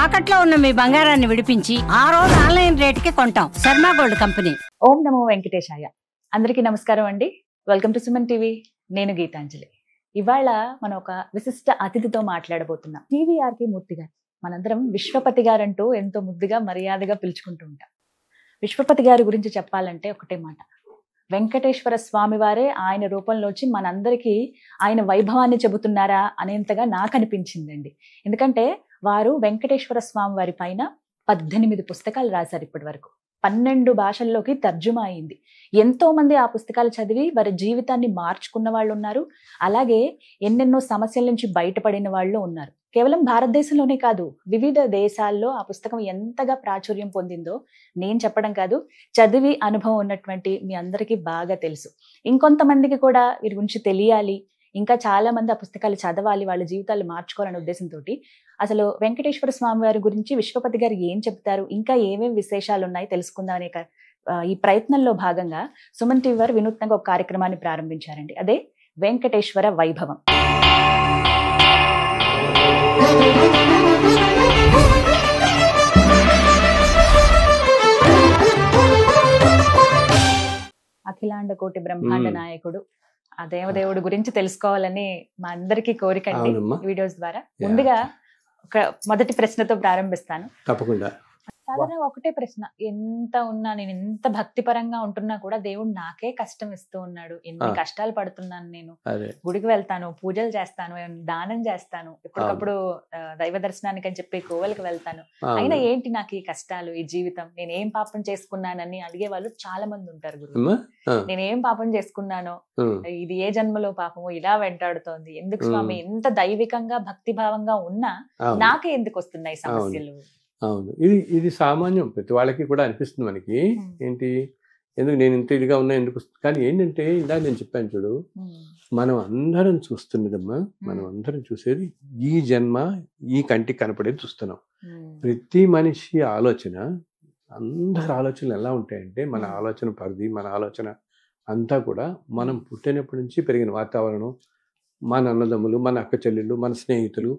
తాకట్లో ఉన్న మీ బంగారాన్ని విడిపించి ఆ రోజు ఆన్లైన్ రేటుకి కొంటాం. Sharma gold company. ఓం నమో వెంకటేశాయ. అందరికీ నమస్కారం అండి. Welcome to Suman TV. నేను గీతాంజలి. ఇవాళ మనం ఒక విశిష్ట అతిథితో మాట్లాడబోతున్నాం. టీవీఆర్కే మూర్తి గారు. మనందరం విశ్వపతి గారంటూ ఎంతో ముద్దుగా మర్యాదగా పిలుచుకుంటూ ఉంటాం. విశ్వపతి గారి గురించి చెప్పాలంటే ఒకటే మాట, వెంకటేశ్వర స్వామి వారే ఆయన రూపంలోంచి మనందరికీ ఆయన వైభవాన్ని చెబుతున్నారా అనేంతగా నాకు అనిపించిందండి. ఎందుకంటే వారు వెంకటేశ్వర స్వామి వారి పైన 18 పుస్తకాలు రాశారు. ఇప్పటి వరకు 12 భాషల్లోకి తర్జుమా అయింది. ఎంతో మంది ఆ పుస్తకాలు చదివి వారి జీవితాన్ని మార్చుకున్న వాళ్ళు ఉన్నారు. అలాగే ఎన్నెన్నో సమస్యల నుంచి బయటపడిన వాళ్ళు ఉన్నారు. కేవలం భారతదేశంలోనే కాదు, వివిధ దేశాల్లో ఆ పుస్తకం ఎంతగా ప్రాచుర్యం పొందిందో నేను చెప్పడం కాదు, చదివి అనుభవం ఉన్నటువంటి మీ అందరికీ బాగా తెలుసు. ఇంకొంతమందికి కూడా వీరి గురించి తెలియాలి, ఇంకా చాలా మంది ఆ పుస్తకాలు చదవాలి, వాళ్ళ జీవితాలు మార్చుకోవాలనే ఉద్దేశంతో అసలు వెంకటేశ్వర స్వామి వారి గురించి విశ్వపతి గారు ఏం చెప్తారు, ఇంకా ఏమేమి విశేషాలు ఉన్నాయి తెలుసుకుందాం అనే ఈ ప్రయత్నంలో భాగంగా సుమన్ టీవీ వారు వినూత్నంగా ఒక కార్యక్రమాన్ని ప్రారంభించారండి. అదే వెంకటేశ్వర వైభవం. అఖిలాండ కోటి బ్రహ్మాండ నాయకుడు ఆ దేవదేవుడు గురించి తెలుసుకోవాలని మా అందరికీ కోరిక అండి వీడియోస్ ద్వారా. ముందుగా ఒక మొదటి ప్రశ్నతో ప్రారంభిస్తాను. తప్పకుండా. సాధారణంగా ఒకటే ప్రశ్న, ఎంత ఉన్నా, నేను ఎంత భక్తిపరంగా ఉంటున్నా కూడా దేవుడు నాకే కష్టం ఇస్తూ ఉన్నాడు. ఎన్ని కష్టాలు పడుతున్నాను. నేను గుడికి వెళ్తాను, పూజలు చేస్తాను, దానం చేస్తాను, ఎప్పటికప్పుడు దైవ దర్శనానికి అని చెప్పి కోవెలకి వెళ్తాను, అయినా ఏంటి నాకు ఈ కష్టాలు, ఈ జీవితం, నేను ఏం పాపం చేసుకున్నానని అడిగే వాళ్ళు చాలా మంది ఉంటారు. గురు, నేను ఏం పాపం చేసుకున్నానో, ఇది ఏ జన్మలో పాపము ఇలా వెంటాడుతోంది, ఎందుకు స్వామి ఇంత దైవికంగా భక్తిభావంగా ఉన్నా నాకే ఎందుకు వస్తున్నాయి సమస్యలు? అవును, ఇది సామాన్యం, ప్రతి వాళ్ళకి కూడా అనిపిస్తుంది మనకి. ఏంటి, ఎందుకు నేను ఇంత ఇదిగా ఉన్నా, ఎందుకు? కానీ ఏంటంటే ఇలా నేను చెప్పాను చూడు, మనం అందరం చూస్తున్నదమ్మా, మనం అందరం చూసేది ఈ జన్మ, ఈ కంటికి కనపడేది చూస్తున్నాం. ప్రతి మనిషి ఆలోచన, అందరి ఆలోచనలు ఎలా ఉంటాయంటే, మన ఆలోచన పరిధి, మన ఆలోచన అంతా కూడా మనం పుట్టినప్పటి నుంచి పెరిగిన వాతావరణం, మన అన్నదమ్ములు, మన అక్క చెల్లెళ్ళు, మన స్నేహితులు,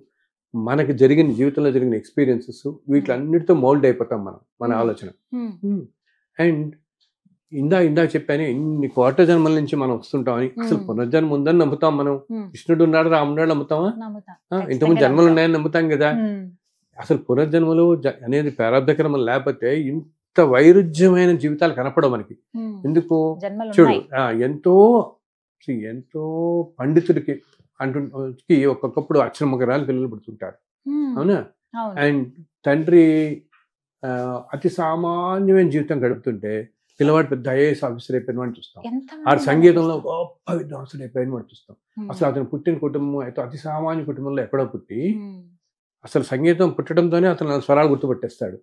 మనకి జరిగిన జీవితంలో జరిగిన ఎక్స్పీరియన్సెస్, వీటిలన్నిటితో మౌల్డ్ అయిపోతాం మనం, మన ఆలోచన. అండ్ ఇందా చెప్పాను, ఇన్ని కోట్ల జన్మల నుంచి మనం వస్తుంటామని. అసలు పునర్జన్మ ఉందని నమ్ముతాం మనం. కృష్ణుడు ఉన్నాడు, రాముడు నమ్ముతామా? ఇంతకుముందు జన్మలు ఉన్నాయని నమ్ముతాం కదా. అసలు పునర్జన్మలు అనేది ప్రారంభక్రమం లేకపోతే ఇంత వైరుధ్యమైన జీవితాలు కనపడవు మనకి. ఎందుకు చూడు, ఎంతో పండితుడికి అంటుకి ఒక్కొక్కప్పుడు అక్షరమగరాలు పిల్లలు పుడుతుంటారు, అవునా? అండ్ తండ్రి అతి సామాన్యమైన జీవితం గడుపుతుంటే పిల్లవాడు పెద్ద ఐఏఎస్ ఆఫీసర్ అయిపోయిన వాడిని చూస్తాం. ఆ సంగీతంలో గొప్ప విద్వాంసుడు అయిపోయిన వాడు చూస్తాం. అసలు అతను పుట్టిన కుటుంబం అయితే అతి సామాన్య కుటుంబంలో ఎక్కడో పుట్టి అసలు సంగీతం పుట్టడంతోనే అతను స్వరాలు గుర్తుపట్టేస్తాడు.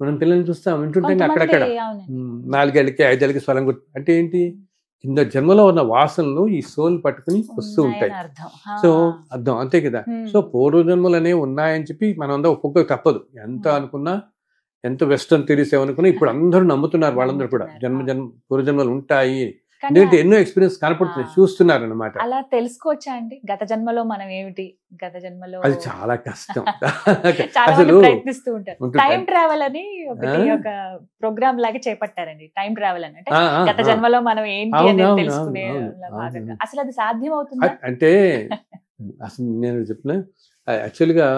మనం పిల్లల్ని చూస్తాం, వింటుంటే అక్కడక్కడ 4 ఏళ్ళకి 5 ఏళ్ళకి స్వరం గుర్తు. అంటే ఏంటి, కింద జన్మలో ఉన్న వాసనలు ఈ సోల్ పట్టుకుని వస్తూ ఉంటాయి. సో అర్థం అంతే కదా. సో పూర్వజన్మలు అనేవి ఉన్నాయని చెప్పి మనం అందరూ ఒక్కొక్క తప్పదు. ఎంత అనుకున్నా, ఎంత వెస్టర్న్ థియరీస్ ఏమనుకున్నా ఇప్పుడు అందరూ నమ్ముతున్నారు. వాళ్ళందరూ కూడా పూర్వజన్మలు ఉంటాయి, ఎందుకంటే ఎన్నో ఎక్స్పీరియన్స్ కనపడుతుంది, చూస్తున్నారు అనమాట. అలా తెలుసుకోవచ్చా అండి గత జన్మలో మనం ఏమిటి, గత జన్మలో? అది చాలా కష్టం. అసలు ప్రయత్నిస్తూ ఉంటారు. టైం ట్రావెల్ అని ఒక ప్రోగ్రామ్ లాగా చేపట్టారండి. టైం ట్రావెల్ అని అంటే గత జన్మలో మనం ఏంటి అనేది తెలుసుకునే భాగంగా. అసలు అది సాధ్యం అవుతుందా? అంటే అసలు నేను చెప్పిన యాక్చువల్గా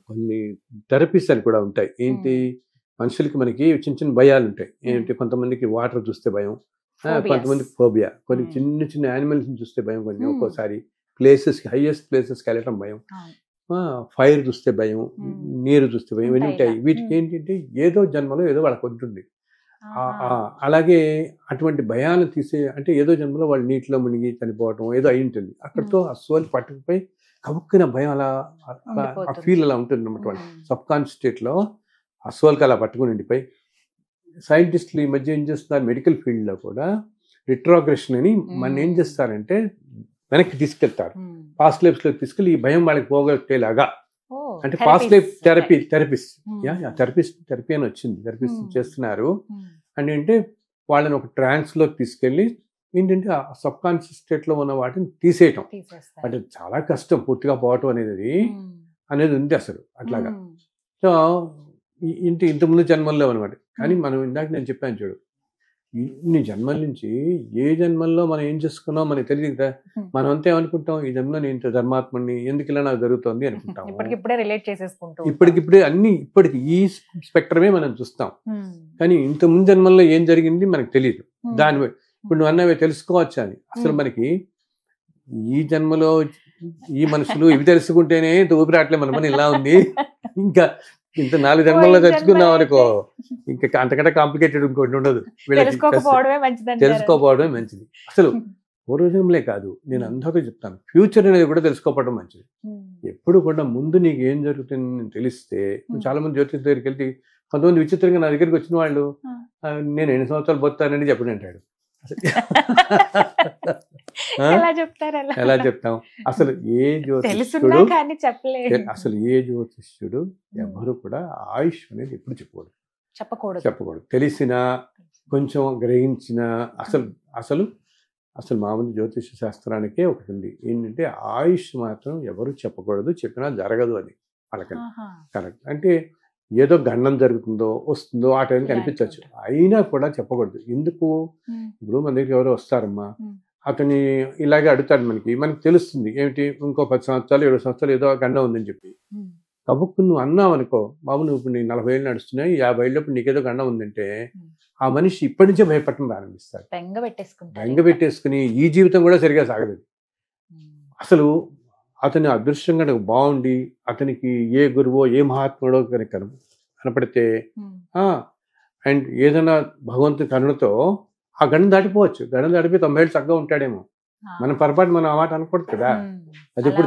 కొన్ని థెరపీస్ అని కూడా ఉంటాయి. ఏంటి, మనుషులకి మనకి చిన్న చిన్న భయాలు ఉంటాయి. ఏంటి, కొంతమందికి వాటర్ చూస్తే భయం, కొంతమంది ఫోబియా, కొన్ని చిన్న చిన్న యానిమల్స్ చూస్తే భయం, కొన్ని ఒక్కోసారి ప్లేసెస్కి, హైయెస్ట్ ప్లేసెస్కి వెళ్ళటం భయం, ఫైర్ చూస్తే భయం, నీరు చూస్తే భయం, ఇవన్నీ ఉంటాయి. వీటికి ఏంటంటే ఏదో జన్మలో ఏదో వాళ్ళకి ఉంటుంది. అలాగే అటువంటి భయాలను అంటే ఏదో జన్మలో వాళ్ళు నీటిలో మునిగి చనిపోవటం ఏదో అయి ఉంటుంది. అక్కడితో ఆ సోల్ పట్టుకుపోయి కవుక్కున భయం అలా ఆ ఫీల్ అలా ఉంటుంది అన్నమాట. వాళ్ళు సబ్ కాన్షియస్ స్టేట్లో ఆ సోల్కి అలా పట్టుకుని ఉండిపోయి, సైంటిస్టులు ఈ మధ్య ఏం చేస్తున్నారు, మెడికల్ ఫీల్డ్లో కూడా రిట్రోగ్రెషన్ అని మన ఏం చేస్తారంటే వెనక్కి తీసుకెళ్తారు, పాస్ట్ లైఫ్స్లోకి తీసుకెళ్ళి ఈ భయం వాళ్ళకి పోగొట్టేలాగా. అంటే పాస్ట్ లైఫ్ థెరపీ అని వచ్చింది, థెరపిస్ట్ చేస్తున్నారు. అంటే వాళ్ళని ఒక ట్రాన్స్లోకి తీసుకెళ్ళి ఏంటంటే ఆ సబ్ కాన్షియస్ స్టేట్లో ఉన్న వాటిని తీసేయటం. అంటే చాలా కష్టం పూర్తిగా పోవటం అనేది ఉంది అసలు అట్లాగా. సో ఇంతకుముందు జన్మల్లో అనమాట. కానీ మనం ఇందాక నేను చెప్పాను చూడు, ఇన్ని జన్మల నుంచి ఏ జన్మల్లో మనం ఏం చేసుకున్నాం మనకి తెలియదు కదా. మనం అంతా ఏమనుకుంటాం, ఈ జన్మలో నేను ఇంత ధర్మాత్మని, ఎందుకు ఇలా నాకు జరుగుతుంది అనుకుంటాం. ఇప్పటికిప్పుడే రిలేట్ చేసేసుకుంటాం. ఇప్పటికిప్పుడే అన్ని ఇప్పటికి ఈ స్పెక్ట్రమే మనం చూస్తాం. కానీ ఇంత ముందు జన్మల్లో ఏం జరిగింది మనకు తెలియదు. దాని ఇప్పుడు నువ్వు అన్నవి తెలుసుకోవచ్చు అని. అసలు మనకి ఈ జన్మలో ఈ మనుషులు ఇవి తెలుసుకుంటేనే ఇంత ఊపిరాట్లే మన పని ఇలా ఉంది. ఇంకా ఇంత 4 జన్మల్లో తెచ్చుకున్నాం అనుకో, ఇంకా అంతకంటే కాంప్లికేటెడ్ ఇంకోటి ఉండదు. తెలుసుకోకపోవడమే మంచిది. అసలు పూర్వజన్మలే కాదు, నేను అందరికీ చెప్తాను, ఫ్యూచర్ అనేది కూడా తెలుసుకోవడం మంచిది. ఎప్పుడు కూడా ముందు నీకు ఏం జరుగుతుంది తెలిస్తే, చాలా మంది జ్యోతిష్ దగ్గరికి వెళ్తే కొంతమంది విచిత్రంగా నా దగ్గరికి వచ్చిన వాళ్ళు నేను 8 సంవత్సరాలు బతుకుతానని చెప్పండి అంటాడు. ఎలా చెప్తాం? అసలు ఏ జ్యోతిష్యుడు ఎవరు కూడా ఆయుష్ అనేది ఎప్పుడు చెప్పకూడదు. తెలిసినా కొంచెం గ్రహించిన అసలు మామూలు జ్యోతిష శాస్త్రానికే ఒకటి ఉంది, ఏంటంటే ఆయుష్ మాత్రం ఎవరు చెప్పకూడదు, చెప్పినా జరగదు అని వాళ్ళకని. కరెక్ట్. అంటే ఏదో గండం జరుగుతుందో వస్తుందో ఆ టైంకి అనిపించవచ్చు, అయినా కూడా చెప్పకూడదు. ఎందుకు? ఇప్పుడు మన దగ్గర ఎవరో వస్తారమ్మా, అతని ఇలాగే అడుగుతాడు, మనకి తెలుస్తుంది ఏమిటి, ఇంకో 10 సంవత్సరాలు 7 సంవత్సరాలు ఏదో గండం ఉందని చెప్పి. కాబట్టి నువ్వు అన్నావు అనుకో, బాబు నువ్వు ఇప్పుడు 40 ఏళ్ళు నడుస్తున్నాయి, 50 ఏళ్ళప్పుడు నీకేదో గండం ఉందంటే ఆ మనిషి ఇప్పటి నుంచే భయపడటం ప్రారంభిస్తాడు. బెంగ పెట్టేసుకుని ఈ జీవితం కూడా సరిగా సాగదు. అసలు అతని అదృష్టంగా బాగుండి అతనికి ఏ గురువో ఏ మహాత్ముడో కనపడితే అండ్ ఏదైనా భగవంతుని కరుణతో ఆ గండం దాటిపోవచ్చు. గండం దాటిపోయి 90 ఏళ్ళు చక్కగా ఉంటాడేమో. మనం పొరపాటు మనం ఆ మాట అనకూడదు కదా. అది ఎప్పుడు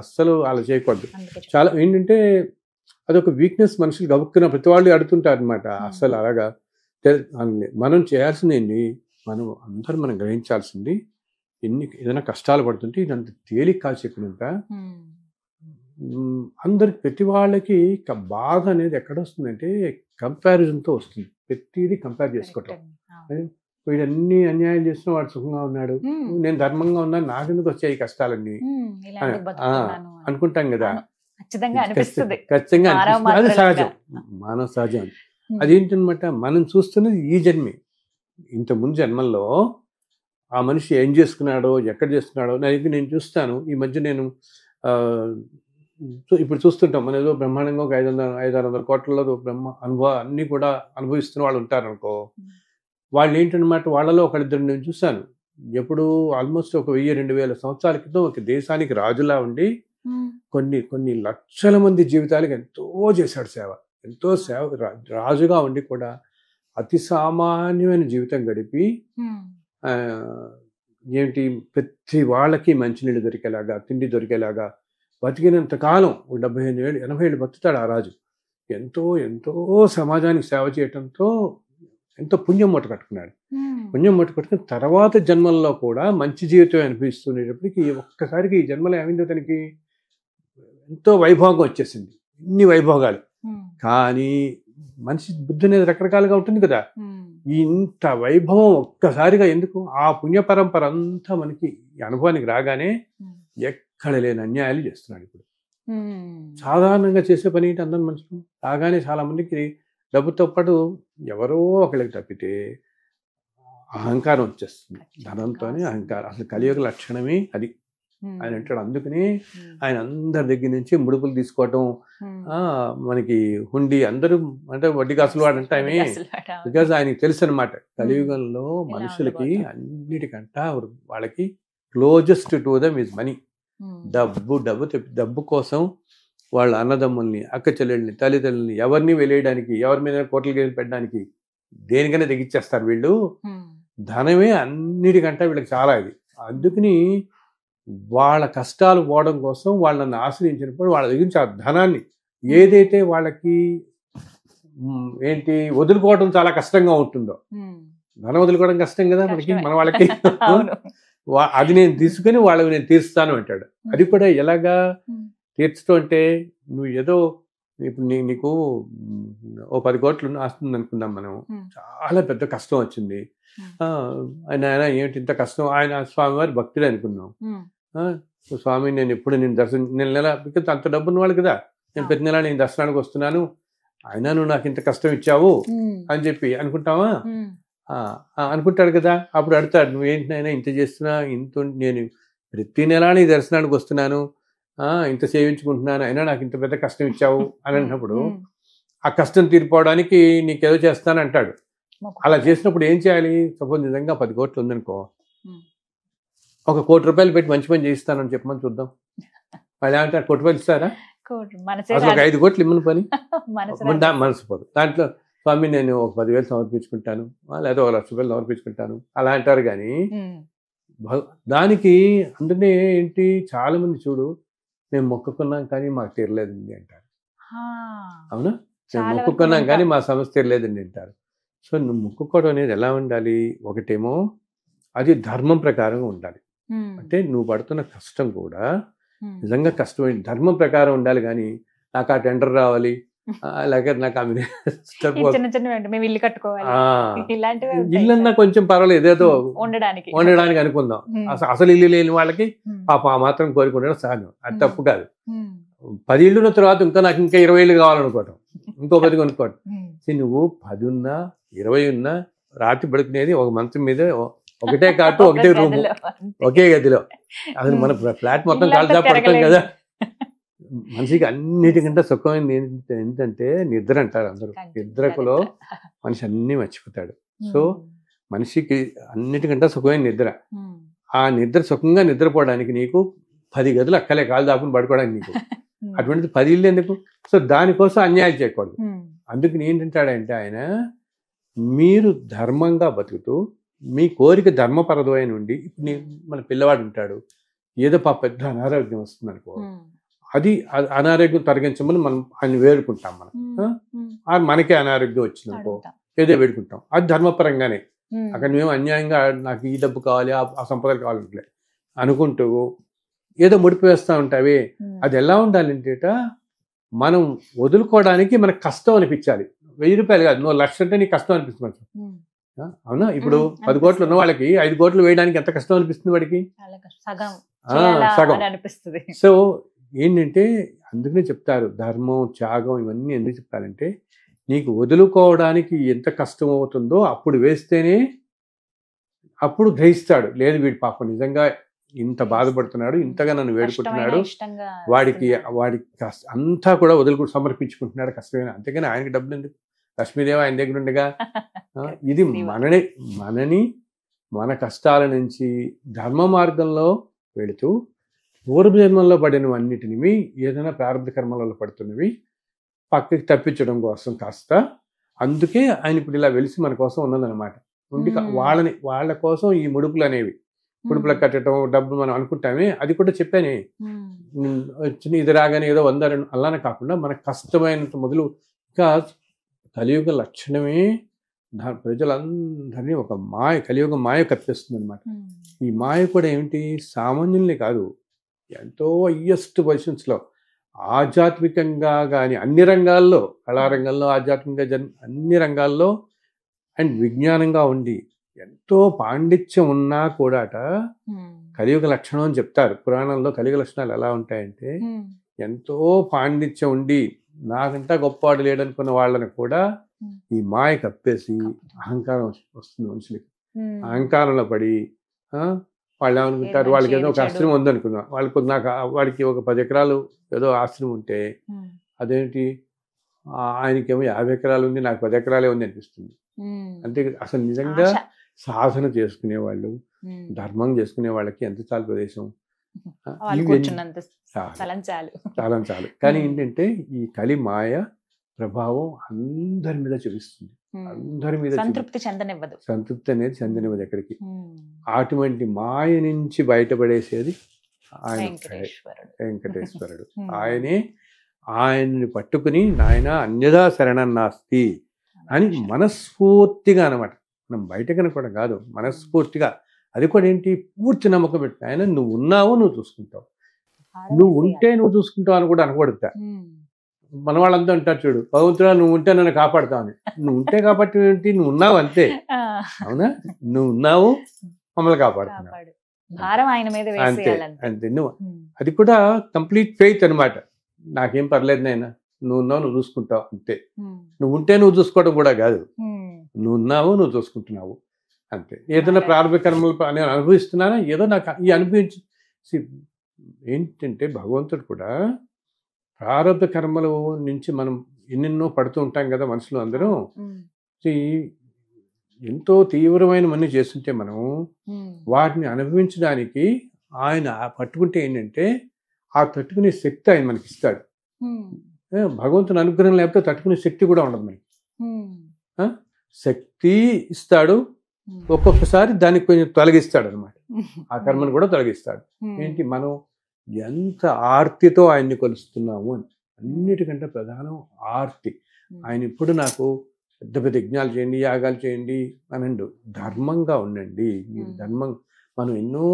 అస్సలు అలా చేయకూడదు. చాలా ఏంటంటే అదొక వీక్నెస్, మనుషులు గబుక్కున ప్రతి వాళ్ళు అడుగుతుంటారు అనమాట. అస్సలు అలాగా మనం చేయాల్సింది ఏంటి, మనం గ్రహించాల్సింది, ఏదైనా కష్టాలు పడుతుంటే ఇదంత తేలిక కాదు చెప్పినంత. అందరికి ప్రతి వాళ్ళకి బాధ అనేది ఎక్కడ వస్తుందంటే కంపారిజన్తో వస్తుంది. ప్రతిదీ కంపేర్ చేసుకోవటం. వీడన్ని అన్యాయం చేసిన వాడు సుఖంగా ఉన్నాడు, నేను ధర్మంగా ఉన్నాను, నాకెందుకు వచ్చాయి ఈ కష్టాలన్నీ అనుకుంటాం కదా. ఖచ్చితంగా అది సహజం, మానవ సహజం. అదేంటనమాట, మనం చూస్తున్నది ఈ జన్మే. ఇంత ముందు జన్మల్లో ఆ మనిషి ఏం చేసుకున్నాడో ఎక్కడ చేసుకున్నాడో నేను చూస్తాను. ఈ మధ్య నేను ఇప్పుడు చూస్తుంటాం, మన ఏదో బ్రహ్మాండంగా ఒక 500-600 కోట్లలో అన్నీ కూడా అనుభవిస్తున్న వాళ్ళు ఉంటారు అనుకో. వాళ్ళు ఏంటనమాట, వాళ్ళలో ఒకళ్ళిద్దరు నేను చూశాను. ఎప్పుడు ఆల్మోస్ట్ ఒక 1000-2000 సంవత్సరాల క్రితం ఒక దేశానికి రాజులా ఉండి కొన్ని లక్షల మంది జీవితాలకు ఎంతో చేశాడు సేవ. రాజుగా ఉండి కూడా అతి సామాన్యమైన జీవితం గడిపి ఏంటి ప్రతి వాళ్ళకి మంచినీళ్ళు దొరికేలాగా, తిండి దొరికేలాగా బతికినంత కాలం 75 ఏళ్ళు 80 ఏళ్ళు బతుకుతాడు ఆ రాజు. ఎంతో సమాజానికి సేవ చేయటంతో ఎంతో పుణ్యం మూట కట్టుకున్నాడు. పుణ్యం మూట కట్టుకుని తర్వాత జన్మల్లో కూడా మంచి జీవితం అనిపిస్తున్నప్పటికీ ఒక్కసారికి ఈ జన్మలో ఏమైందో తనకి ఎంతో వైభోగం వచ్చేసింది, ఇన్ని వైభోగాలు. కానీ మనిషి బుద్ధి అనేది రకరకాలుగా ఉంటుంది కదా. ఇంత వైభవం ఒక్కసారిగా ఎందుకు? ఆ పుణ్య పరంపర అంతా మనకి అనుభవానికి రాగానే ఎక్కడ లేని అన్యాయాలు చేస్తున్నాడు. ఇప్పుడు సాధారణంగా చేసే పని ఏంటి, అందరు మనుషులు రాగానే చాలా మందికి డబ్బుతో పాటు ఎవరో ఒకళ్ళకి తప్పితే అహంకారం వచ్చేస్తుంది. ధనంతోనే అహంకారం. అసలు కలియుగ లక్షణమే అది ఆయన అంటాడు. అందుకని ఆయన అందరి దగ్గర నుంచి ముడుపులు తీసుకోవటం, మనకి హుండీ అందరూ అంటే వడ్డీ కాసులు వాడంటే ఆమె, బికాజ్ ఆయనకి తెలుసు అనమాట, కలియుగంలో మనుషులకి అన్నిటికంట వాళ్ళకి closest to them is money. డబ్బు కోసం వాళ్ళ అన్నదమ్ముల్ని, అక్క చెల్లెళ్ళని, తల్లిదండ్రులని ఎవరిని వెలేయడానికి, ఎవరి మీద కోట్ల గేలు పెట్టడానికి దేనికైనా తెగిచ్చేస్తారు వీళ్ళు. ధనమే అన్నిటికంటే వీళ్ళకి చాలా ఇది. అందుకని వాళ్ళ కష్టాలు పోవడం కోసం వాళ్ళని ఆశ్రయించినప్పుడు వాళ్ళ దగ్గర ఆ ధనాన్ని ఏదైతే వాళ్ళకి ఏంటి వదులుకోవడం చాలా కష్టంగా ఉంటుందో, ధనం వదులుకోవడం కష్టం కదా మనకి, మన వాళ్ళకి. అది నేను తీసుకుని వాళ్ళకి నేను తీరుస్తాను అంటాడు. అది కూడా ఎలాగా తీర్చడం అంటే, నువ్వు ఏదో ఇప్పుడు నీకు ఓ 10 కోట్లు వస్తుంది అనుకుందాం మనం, చాలా పెద్ద కష్టం వచ్చింది, ఆయన ఏంటి ఇంత కష్టం, ఆయన స్వామివారి భక్తుడే అనుకున్నాం, స్వామి నేను ఎప్పుడు నేను దర్శనం నెల బికాజ్ అంత డబ్బు ఉన్నవాళ్ళు కదా, నేను ప్రతి నెల నేను దర్శనానికి వస్తున్నాను, అయినా నువ్వు నాకు ఇంత కష్టం ఇచ్చావు అని చెప్పి అనుకుంటావా? అనుకుంటాడు కదా. అప్పుడు అడుగుతాడు, నువ్వేంటినైనా ఇంత చేస్తున్నా, ఇంత నేను ప్రతి నెల నీ దర్శనానికి వస్తున్నాను, ఇంత సేవించుకుంటున్నాను, అయినా నాకు ఇంత పెద్ద కష్టం ఇచ్చావు అని అన్నప్పుడు ఆ కష్టం తీరిపోవడానికి నీకేదో చేస్తాను అంటాడు. అలా చేసినప్పుడు ఏం చేయాలి? సపోజ్ నిజంగా 10 కోట్లు ఉందనుకో, 1 కోటి రూపాయలు పెట్టి మంచి పని చేయిస్తానని చెప్పమని చూద్దాం. వాళ్ళు ఏమంటారు? 1 కోటి రూపాయలు ఇస్తారా? అసలు ఒక 5 కోట్లు ఇమ్మని పని మనసు పోదు. దాంట్లో స్వామి నేను ఒక 10,000 సమర్పించుకుంటాను, లేదా 1 లక్ష రూపాయలు సమర్పించుకుంటాను అలా అంటారు. కానీ దానికి అందుకే ఏంటి, చాలా మంది చూడు మేము మొక్కుకున్నాం కానీ మాకు తీరలేదండి అంటారు. అవునా? మేము మొక్కుకున్నాం కానీ మా సమస్య తీరలేదండి అంటారు. సో నువ్వు మొక్కుకోవడం అనేది ఎలా ఉండాలి? ఒకటేమో అది ధర్మం ప్రకారంగా ఉండాలి. అంటే నువ్వు పడుతున్న కష్టం కూడా నిజంగా కష్టమైన ధర్మం ప్రకారం ఉండాలి. కానీ నాకు ఆ టెండర్ రావాలి, అలాగే నాకు ఇల్లన్నా కొంచెం పర్వాలేదు, ఏదో ఉండడానికి అనుకుందాం. అసలు ఇల్లు లేని వాళ్ళకి పాప ఆ మాత్రం కోరుకుంటే సహజం, అది తప్పు కాదు. 10 ఇళ్ళున్న తర్వాత నాకు ఇంకా 20 ఇళ్ళు కావాలనుకోవటం, ఇంకో 10 కొనుక్కోవటం. నువ్వు 10 ఉన్నా 20 ఉన్నా రాత్రి పడుకునేది ఒక మంచం మీద, ఒకటే కాటు, ఒకటే రూమ్, ఒకే గదిలో. అసలు మన ఫ్లాట్ మొత్తం కాల్చా పడతాం కదా. మనిషికి అన్నిటికంటే సుఖమైనది ఏంటంటే నిద్ర అంటారు అందరూ. నిద్రకులో మనిషి అన్ని మర్చిపోతాడు. సో మనిషికి అన్నిటికంటే సుఖమైన నిద్ర. ఆ నిద్ర సుఖంగా నిద్రపోవడానికి నీకు 10 గదులు అక్కలే, కాలు దాపుని పడుకోవడానికి నీకు. అటువంటిది 10 ఇళ్ళు ఎందుకు? సో దానికోసం అన్యాయం చేయకూడదు. అందుకు ఏంటంటాడంటే ఆయన, మీరు ధర్మంగా బతుకుతూ మీ కోరిక ధర్మపరదమైన ఉండి, ఇప్పుడు మన పిల్లవాడు ఉంటాడు, ఏదో పెద్ద అనారోగ్యం వస్తుంది అనుకో, అది అనారోగ్యం తొలగించమని మనం ఆయన వేడుకుంటాం. మనం మనకే అనారోగ్యం వచ్చిందనుకో ఏదో వేడుకుంటాం, అది ధర్మపరంగానే. అక్కడ మేము అన్యాయంగా నాకు ఈ డబ్బు కావాలి, ఆ సంపదలు కావాలంటే అనుకుంటూ ఏదో ముడిపి వేస్తూ ఉంటావి. అది ఎలా ఉండాలంటేట, మనం వదులుకోవడానికి మనకు కష్టం అనిపించాలి. 1000 రూపాయలు కాదు, 1 లక్ష అంటే నీకు కష్టం అనిపిస్తుంది. అవునా? ఇప్పుడు 10 కోట్లు ఉన్న వాళ్ళకి 5 కోట్లు వేయడానికి ఎంత కష్టం అనిపిస్తుంది వాడికి? సగం అనిపిస్తుంది. సో ఏంటంటే అందుకనే చెప్తారు ధర్మం, త్యాగం ఇవన్నీ ఎందుకు చెప్తారంటే, నీకు వదులుకోవడానికి ఎంత కష్టం అవుతుందో అప్పుడు వేస్తేనే అప్పుడు గ్రహిస్తాడు. లేదు వీడి పాపం నిజంగా ఇంత బాధపడుతున్నాడు, ఇంతగా నన్ను వేడుకుంటున్నాడు, వాడికి అంతా కూడా వదులుకు సమర్పించుకుంటున్నాడు కష్టమైన. అంతేగాని ఆయనకి డబ్బులు ఎందుకు? లక్ష్మీదేవి ఆయన దగ్గర ఉండగా. ఇది మనని మన కష్టాల నుంచి ధర్మ మార్గంలో వెళుతూ పూర్వజన్మంలో పడినవన్నిటిని ఏదైనా ప్రారంభ కర్మలలో పడుతున్నవి పక్కకి తప్పించడం కోసం కాస్త, అందుకే ఆయన ఇప్పుడు ఇలా వెలిసి మన కోసం ఉన్నదన్నమాట. ఉండి వాళ్ళ కోసం ఈ ముడుపులు అనేవి, ముడుపులకు కట్టడం, డబ్బు మనం అనుకుంటామే, అది కూడా చెప్పానే. ఇది రాగానే ఏదో 100 అలానే కాకుండా మనకు కష్టమైనంత మొదలు. ఇంకా కలియుగ లక్షణమే ప్రజలందరినీ ఒక కలియుగ మాయ కప్పిస్తుంది అనమాట. ఈ మాయ కూడా ఏమిటి, సామాన్యుల్ని కాదు, ఎంతో హయ్యెస్ట్ పొజిషన్స్లో ఆధ్యాత్మికంగా కానీ అన్ని రంగాల్లో, కళారంగంలో, ఆధ్యాత్మికంగా అన్ని రంగాల్లో అండ్ విజ్ఞానంగా ఉండి ఎంతో పాండిత్యం ఉన్నా కూడాట కలియుగ లక్షణం అని చెప్తారు పురాణంలో. కలియుగ లక్షణాలు ఎలా ఉంటాయంటే, ఎంతో పాండిత్యం ఉండి నాకంటా గొప్పవాడు లేడనుకున్న వాళ్ళని కూడా ఈ మాయ కప్పేసి అహంకారం వస్తుంది మనుషులకి. అహంకారంలో పడి వాళ్ళు ఏమనుకుంటారు, వాళ్ళకి ఏదో ఒక ఆశ్రమం ఉందనుకుందాం, వాడికి ఒక 10 ఎకరాలు ఏదో ఆశ్రమం ఉంటే, అదేంటి ఆయనకేమో 50 ఎకరాలు ఉంది, నాకు 10 ఎకరాలే ఉంది అనిపిస్తుంది. అంతే. అసలు నిజంగా సాధన చేసుకునేవాళ్ళు, ధర్మం చేసుకునే వాళ్ళకి ఎంత చాలు ప్రదేశం, చాలా చాలు. కానీ ఏంటంటే ఈ కలి మాయ ప్రభావం అందరి మీద చూపిస్తుంది, అందరి మీద సంతృప్తి అనేది చెందనివ్వదు ఎక్కడికి. అటువంటి మాయ నుంచి బయటపడేసేది ఆయన వెంకటేశ్వరుడు. ఆయన్ని పట్టుకుని నాయన అన్యదా శరణం నాస్తి అని మనస్ఫూర్తిగా అనమాట, మనం బయట కనుకోవడం కాదు, మనస్ఫూర్తిగా. అది కూడా ఏంటి, పూర్తి నమ్మకం పెట్టిన ఆయన నువ్వు ఉన్నావు, నువ్వు చూసుకుంటావు, నువ్వు ఉంటే నువ్వు చూసుకుంటావు అని కూడా అనకూడదు. మన వాళ్ళంతా అంటారు చూడు, భగవంతుడా నువ్వు ఉంటే నన్ను కాపాడుతావు అని. నువ్వు ఉంటే కాబట్టి ఏంటి, నువ్వు ఉన్నావు అంతే. అవునా? నువ్వు ఉన్నావు, మమ్మల్ని కాపాడుతున్నావు. భారం ఆయన మీద అంతే వేసేయాలంతే. అంతే. నువ్వు అది కూడా కంప్లీట్ ఫెయిత్ అనమాట. నాకేం పర్లేదు నాయన, నువ్వు ఉన్నావు, నువ్వు చూసుకుంటావు అంతే. నువ్వు ఉంటే నువ్వు చూసుకోవడం కూడా కాదు, నువ్వు ఉన్నావు, నువ్వు చూసుకుంటున్నావు అంతే. ఏదైనా ప్రారంభ కర్మలు నేను అనుభవిస్తున్నానా, ఏదో నాకు ఈ అనుభవించి ఏంటంటే భగవంతుడు కూడా ప్రారంభ కర్మల నుంచి మనం ఎన్నెన్నో పడుతూ ఉంటాం కదా మనుషులు అందరూ. ఎంతో తీవ్రమైన మన్ని చేస్తుంటే మనం వాటిని అనుభవించడానికి ఆయన పట్టుకుంటే ఏంటంటే ఆ తట్టుకునే శక్తి ఆయన మనకి ఇస్తాడు. భగవంతుని అనుగ్రహం లేకపోతే తట్టుకునే శక్తి కూడా ఉండదు మనకి. శక్తి ఇస్తాడు, ఒక్కొక్కసారి దానికి కొంచెం తొలగిస్తాడు అనమాట. ఆ కర్మను కూడా తొలగిస్తాడు. ఏంటి, మనం ఎంత ఆర్తితో ఆయన్ని కొలుస్తున్నాము అని. అన్నిటికంటే ప్రధానం ఆర్తి. ఆయన ఇప్పుడు నాకు పెద్ద పెద్ద యజ్ఞాలు చేయండి, యాగాలు చేయండి అనండు, ధర్మంగా ఉండండి. మీరు ధర్మం, మనం ఎన్నో,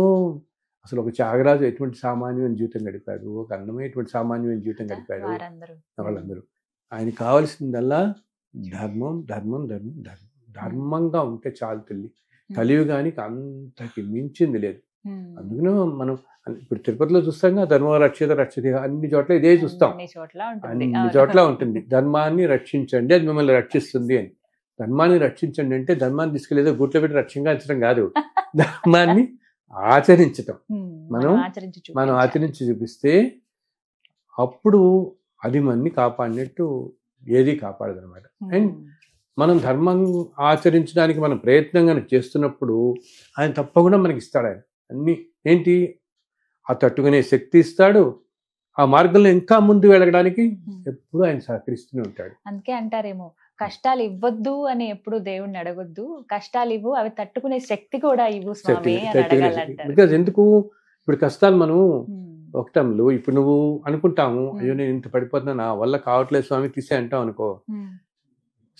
అసలు ఒక త్యాగరాజు ఎటువంటి సామాన్యమైన జీవితం గడిపాడు, ఒక అన్నమే ఎటువంటి సామాన్యమైన జీవితం గడిపాడు వాళ్ళందరూ. ఆయన కావాల్సిందల్లా ధర్మం ధర్మం ధర్మం ధర్మం. ధర్మంగా ఉంటే చాలు తల్లి. కలియుగానికి అంతకి మించింది లేదు. అందుకనే మనం ఇప్పుడు తిరుపతిలో చూస్తాం, ధర్మ రక్షిత రక్షిత, అన్ని చోట్ల ఇదే చూస్తాం, అన్ని చోట్ల ఉంటుంది. ధర్మాన్ని రక్షించండి, అది మిమ్మల్ని రక్షిస్తుంది అని. ధర్మాన్ని రక్షించండి అంటే ధర్మాన్ని తీసుకెళ్ళేదో గుట్లో పెట్టి రక్షించడం కాదు, ధర్మాన్ని ఆచరించటం. మనం ఆచరించి చూపిస్తే అప్పుడు అది మనని కాపాడినట్టు ఏది కాపాడదు అనమాట. అండ్ మనం ధర్మం ఆచరించడానికి మనం ప్రయత్నంగా చేస్తున్నప్పుడు ఆయన తప్పకుండా మనకి ఇస్తాడు. ఆయన అన్ని ఏంటి, ఆ తట్టుకునే శక్తి ఇస్తాడు, ఆ మార్గంలో ఇంకా ముందు వెళ్ళడానికి ఎప్పుడు ఆయన సహకరిస్తూనే ఉంటాడు. అందుకే అంటారేమో, కష్టాలు ఇవ్వద్దు అని ఎప్పుడు దేవుణ్ణి అడగొద్దు, కష్టాలు ఇవ్వు, అవి తట్టుకునే శక్తి కూడా ఇవ్వు స్వామి అని అడగాలంటారు. బికాజ్ ఎందుకు, ఇప్పుడు కష్టాలు మనం ఒకటంలో ఇప్పుడు నువ్వు అనుకుంటాము, అయ్యో నేను ఇంత పడిపోతున్నా, నా వల్ల కావట్లేదు స్వామి తీసే అంటావు అనుకో.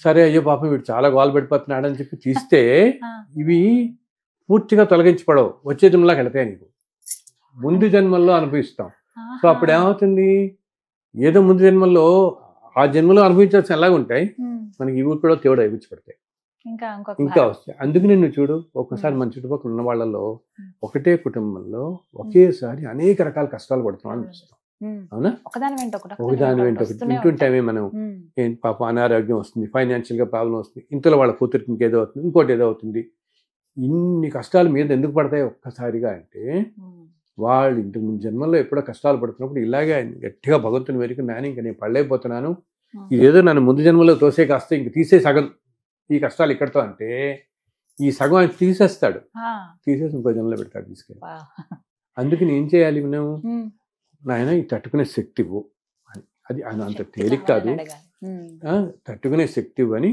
సరే, అయ్యో పాపం వీడు చాలా గోలు పడిపోతున్నాడు అని చెప్పి తీస్తే ఇవి పూర్తిగా తొలగించబడవు, వచ్చే జన్మలాగా వెళతాయి, నీకు ముందు జన్మల్లో అనుభవిస్తాం. సో అప్పుడు ఏమవుతుంది, ఏదో ముందు జన్మల్లో ఆ జన్మలో అనుభవించాల్సిన ఎలాగ ఉంటాయి, మనకి ఇవి కూడా తేడా ఇవ్వబడతాయి, ఇంకా వస్తాయి. అందుకని నువ్వు చూడు, ఒక్కసారి మన చుట్టుపక్కల ఉన్న వాళ్ళలో ఒకటే కుటుంబంలో ఒకేసారి అనేక రకాల కష్టాలు పడుతున్నాం అనిపిస్తాం. అవునా, ఒకదాని వెంట ఒకటి వింటుంటామే మనం. ఏంటి పాపం అనారోగ్యం వస్తుంది, ఫైనాన్షియల్ గా ప్రాబ్లం వస్తుంది, ఇంట్లో వాళ్ళ కూతురికి ఇంకేదో అవుతుంది, ఇంకోటి ఏదో అవుతుంది. ఇన్ని కష్టాలు మీద ఎందుకు పడతాయి ఒక్కసారిగా అంటే, వాళ్ళు ఇంతకు ముందు జన్మల్లో ఎప్పుడో కష్టాలు పడుతున్నప్పుడు ఇలాగే ఆయన గట్టిగా భగవంతుని వెరికి, నాని ఇంక నేను పడలేకపోతున్నాను, ఇదేదో నన్ను ముందు జన్మలో తోసే కాస్త ఇంక తీసే సగం ఈ కష్టాలు ఇక్కడతో అంటే, ఈ సగం ఆయన తీసేస్తాడు, తీసేసి ఇంకో జన్మలో పెడతాడు తీసుకెళ్ళి. అందుకని ఏం చేయాలి మనం, నాయన ఈ తట్టుకునే శక్తి ఇవ్వు అని. అది ఆయన అంత తేలిక కాదు, తట్టుకునే శక్తి ఇవ్వు అని.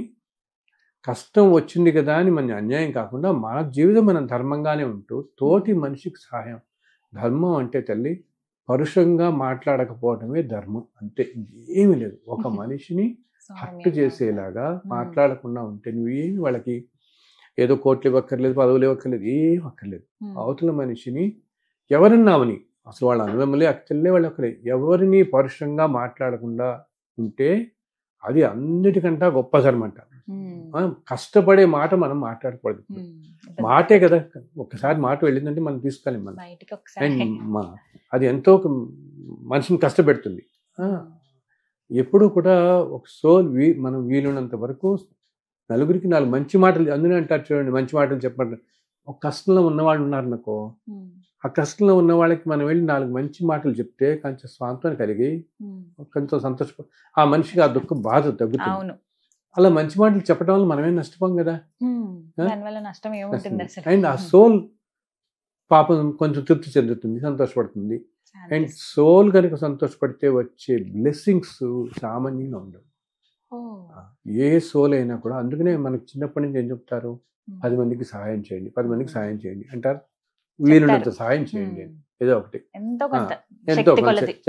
కష్టం వచ్చింది కదా అని మన అన్యాయం కాకుండా మన జీవితం మనం ధర్మంగానే ఉంటూ తోటి మనిషికి సహాయం. ధర్మం అంటే తల్లి పరుషంగా మాట్లాడకపోవడమే ధర్మం, అంతే, ఏమీ లేదు. ఒక మనిషిని హట్టు చేసేలాగా మాట్లాడకుండా ఉంటే, నువ్వేమి వాళ్ళకి ఏదో కోట్లు ఇవ్వక్కర్లేదు, పదవులు ఇవ్వక్కర్లేదు, ఏం అక్కర్లేదు. అవతల మనిషిని ఎవరన్నావని, అసలు వాళ్ళ అనుభవలే అక్కర్లే, వాళ్ళు ఒక్కరే, ఎవరిని పరుషంగా మాట్లాడకుండా ఉంటే అది అన్నిటికంటా గొప్ప ధర్మం అంట. కష్టపడే మాట మనం మాట్లాడకూడదు. మాటే కదా, ఒక్కసారి మాట వెళ్ళిందంటే మనం తీసుకోలేం మనం. అండ్ అది ఎంతో మనిషిని కష్టపెడుతుంది. ఎప్పుడూ కూడా ఒక సోల్ మనం వీలున్నంత వరకు నలుగురికి 4 మంచి మాటలు, అందులో అంటారు చూడండి, మంచి మాటలు చెప్పండి. ఒక కష్టంలో ఉన్నవాళ్ళు ఉన్నారనుకో, ఆ కష్టంలో ఉన్న వాళ్ళకి మనం వెళ్ళి 4 మంచి మాటలు చెప్తే కొంచెం స్వాంతం కలిగి కొంచెం సంతోష, ఆ మనిషికి ఆ దుఃఖం బాధ తగ్గుతుంది. అలా మంచి మాటలు చెప్పడం వల్ల మనమేం నష్టపోం కదా. అండ్ ఆ సోల్ పాపం కొంచెం తృప్తి చెందుతుంది, సంతోషపడుతుంది. అండ్ సోల్ కనుక సంతోషపడితే వచ్చే బ్లెస్సింగ్స్ సామాన్యంగా ఉండవు, ఏ సోల్ అయినా కూడా. అందుకనే మనకి చిన్నప్పటి నుంచి ఏం చెప్తారు, 10 మందికి సహాయం చేయండి, 10 మందికి సహాయం చేయండి అంటారు. వీలున్నంత సహాయం చేయండి, ఏదో ఒకటి ఎంతో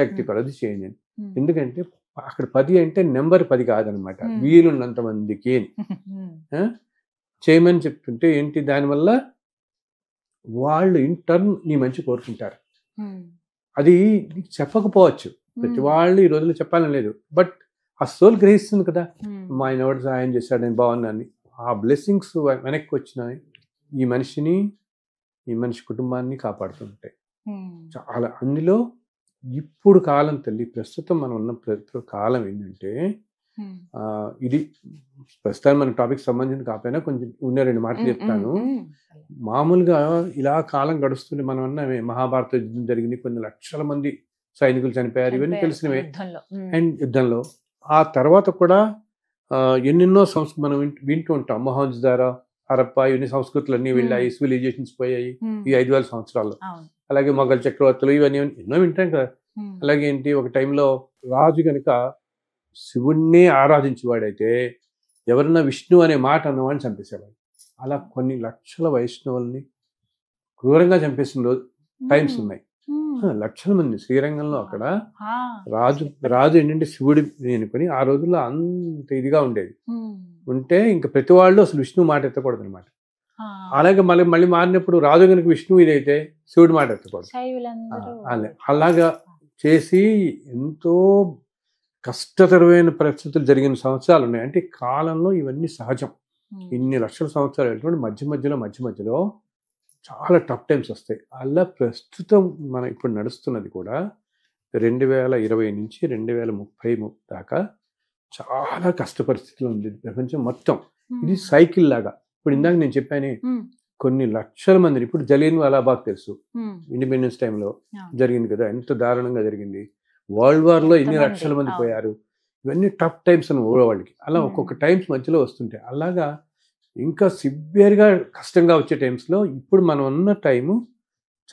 శక్తి కొలది చేయండి. ఎందుకంటే అక్కడ 10 అంటే నెంబర్ 10 కాదనమాట, వీలున్నంత మందికి చేయమని చెప్తుంటే ఏంటి, దానివల్ల వాళ్ళు ఇన్ టర్న్ నీ మంచి కోరుకుంటారు. అది నీకు చెప్పకపోవచ్చు, ప్రతి వాళ్ళు ఈ రోజుల్లో చెప్పాలని లేదు, బట్ ఆ సోల్ గ్రహిస్తుంది కదా, మా ఆయన ఎవరు సహాయం చేశాడు, నేను బాగున్నాను. ఆ బ్లెస్సింగ్స్ వెనక్కి వచ్చినాయి, ఈ మనిషిని ఈ మనిషి కుటుంబాన్ని కాపాడుతుంటాయి. ఉమ్, చాలా అందులో ఇప్పుడు కాలం తల్లి ప్రస్తుతం మనం ఉన్న కాలం ఏంటంటే ఉమ్, ఇది ప్రస్తుతానికి మన టాపిక్ సంబంధించిన కాకపోయినా కొంచెం ఉన్న 2 మాటలు చెప్తాను. మామూలుగా ఇలా కాలం గడుస్తుంది. మనం అన్న మహాభారత యుద్ధం జరిగింది, కొన్ని లక్షల మంది సైనికులు చనిపోయారు, ఇవన్నీ తెలిసినవే. యుద్ధంలో. అండ్ యుద్ధంలో ఆ తర్వాత కూడా ఎన్నెన్నో మనం వింటూ ఉంటాం. మొహంజదారో, హరప్ప, ఇవన్నీ సంస్కృతులన్నీ వెళ్ళాయి, సివిలైజేషన్స్ పోయాయి ఈ 5,000 సంవత్సరాల్లో. అవును. అలాగే మొఘల్ చక్రవర్తులు ఇవన్నీ ఎన్నో వింటాం కదా. అలాగే ఏంటి, ఒక టైంలో రాజు కనుక శివుణ్ణి ఆరాధించేవాడైతే ఎవరన్నా విష్ణు అనే మాట అన్నవాడిని చంపేసేవాడు. అలా కొన్ని లక్షల వైష్ణవుల్ని క్రూరంగా చంపేసిన రోజు టైమ్స్ ఉన్నాయి. లక్షల మంది శ్రీరంగంలో అక్కడ రాజు ఏంటంటే శివుడి అనుకుని ఆ రోజుల్లో అంత ఇదిగా ఉండేది. ఉంటే ఇంకా ప్రతి వాళ్ళు అసలు విష్ణు మాట ఎత్తకూడదు అనమాట. అలాగే మళ్ళీ మారినప్పుడు రాజు కనుక విష్ణువు ఇదైతే శివుడి మాట ఎత్తకూడదు. అలాగా చేసి ఎంతో కష్టతరమైన పరిస్థితులు జరిగిన సంవత్సరాలు ఉన్నాయి. అంటే కాలంలో ఇవన్నీ సహజం. ఇన్ని లక్షల సంవత్సరాలు ఎటువంటి మధ్య మధ్యలో చాలా టఫ్ టైమ్స్ వస్తాయి. అలా ప్రస్తుతం మనం ఇప్పుడు నడుస్తున్నది కూడా 2020 నుంచి 2030 దాకా చాలా కష్ట పరిస్థితులు ఉంది ప్రపంచం మొత్తం. ఇది సైకిల్ లాగా. ఇప్పుడు ఇందాక నేను చెప్పానే, కొన్ని లక్షల మందిని, ఇప్పుడు జలియన్ వాలాబాగ్ తెలుసు, ఇండిపెండెన్స్ టైంలో జరిగింది కదా, ఎంత దారుణంగా జరిగింది. వరల్డ్ వార్లో ఎన్ని లక్షల మంది పోయారు. ఇవన్నీ టఫ్ టైమ్స్ అని వాళ్ళకి. అలా ఒక్కొక్క టైమ్స్ మధ్యలో వస్తుంటాయి. అలాగా ఇంకా సివియర్గా కష్టంగా వచ్చే టైమ్స్లో ఇప్పుడు మనం ఉన్న టైము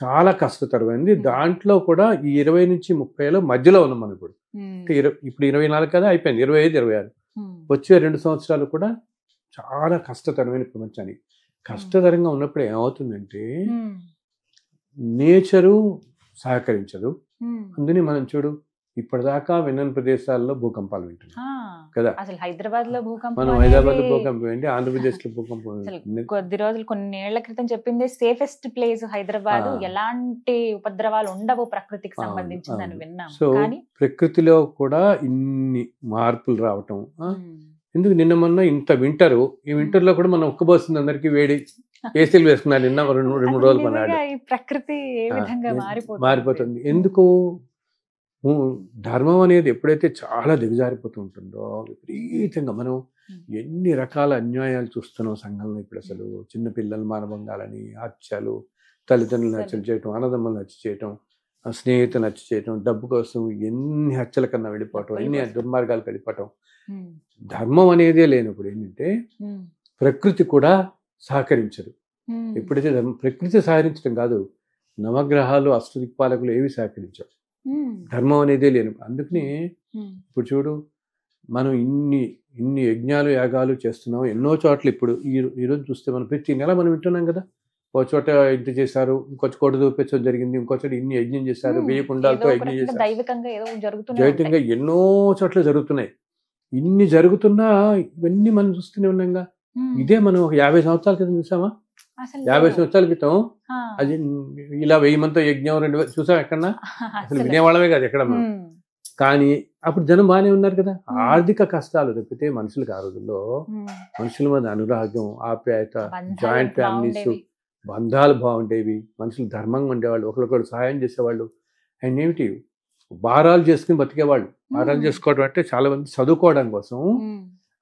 చాలా కష్టతరమైంది. దాంట్లో కూడా ఈ 20 నుంచి 30లో మధ్యలో ఉన్నాం మనం ఇప్పుడు. ఇప్పుడు 24 కదా, అయిపోయింది 25, 26. వచ్చే 2 సంవత్సరాలు కూడా చాలా కష్టతరమైన ప్రపంచానికి. కష్టతరంగా ఉన్నప్పుడు ఏమవుతుందంటే నేచరు సహకరించదు. అందుకని మనం చూడు, ఇప్పటిదాకా విన్నన్ ప్రదేశాల్లో భూకంపాలు వింటున్నాం కదా. అసలు హైదరాబాద్ లో భూకంపం, మనం హైదరాబాద్ లో భూకంపం ఏంటి, ఆంధ్రప్రదేశ్ లో భూకంపం. కొద్ది రోజులు కొన్నేళ్ల క్రితం చెప్పింది సేఫెస్ట్ ప్లేస్ హైదరాబాద్, ఎలాంటి ఉపద్రవాలు ఉండవు ప్రకృతికి సంబంధించిందని విన్నాం. సో ప్రకృతిలో కూడా ఇన్ని మార్పులు రావటం ఎందుకు. నిన్న మొన్న ఇంత వింటరు, ఈ వింటర్ లో కూడా మనం ఉక్కబోస్తుంది, అందరికి వేడి ఏసీలు వేసుకున్నారు. నిన్న 2-3 రోజులు కొన్నాడు. ప్రకృతి ఏ విధంగా మారిపోతుంది. ఎందుకు? ధర్మం అనేది ఎప్పుడైతే చాలా దిగజారిపోతూ ఉంటుందో విపరీతంగా మనం ఎన్ని రకాల అన్యాయాలు చూస్తున్నాం సంఘంలో. ఇప్పుడు అసలు చిన్నపిల్లలు మానభంగాలని, హత్యలు, తల్లిదండ్రులను హత్యలు చేయటం, అన్నదమ్ములను హత్య చేయటం, స్నేహితులను హత్య చేయటం, డబ్బు కోసం ఎన్ని హత్యల కన్నా వెళ్ళిపోవటం, ఎన్ని దుర్మార్గాలకు వెళ్ళిపోవటం. ధర్మం అనేదే లేనప్పుడు ఏంటంటే ప్రకృతి కూడా సహకరించదు. ఎప్పుడైతే ప్రకృతి సహకరించడం కాదు, నవగ్రహాలు, అష్టదిక్పాలకులు ఏవి సహకరించవు. ధర్మం అనేదే లేను. అందుకని ఇప్పుడు చూడు, మనం ఇన్ని యజ్ఞాలు, యాగాలు చేస్తున్నాం ఎన్నో చోట్ల. ఇప్పుడు ఈరోజు చూస్తే మనం ప్రతి నెల మనం వింటున్నాం కదా, ఒక చోట ఇంత చేశారు, ఇంకో చోట చూపించడం జరిగింది, ఇంకో చోట ఇన్ని యజ్ఞం చేశారు, 1000 కుండాలతో యజ్ఞం చేశారు. దైవికంగా ఎన్నో చోట్ల జరుగుతున్నాయి. ఇన్ని జరుగుతున్నా ఇవన్నీ మనం చూస్తూనే ఉన్నాంగా. ఇదే మనం ఒక 50 సంవత్సరాల క్రితం చూసామా? 50 సంవత్సరాల క్రితం అది ఇలా 1000 మందితో యజ్ఞం 2000 చూసాం ఎక్కడన్నా? అసలు వినేవాళ్ళమే కాదు ఎక్కడ మనం. కానీ అప్పుడు జనం బాగానే ఉన్నారు కదా. ఆర్థిక కష్టాలు తప్పితే మనుషులకు ఆ రోజుల్లో మనుషుల మీద అనురాగం, ఆప్యాయత, జాయింట్ ఫ్యామిలీస్, బంధాలు బాగుండేవి. మనుషులు ధర్మంగా ఉండేవాళ్ళు, ఒకరికొకరు సహాయం చేసేవాళ్ళు. అండ్ ఏమిటి, భారాలు చేసుకుని బతికేవాళ్ళు. భారాలు చేసుకోవడం అంటే చాలా మంది చదువుకోవడం కోసం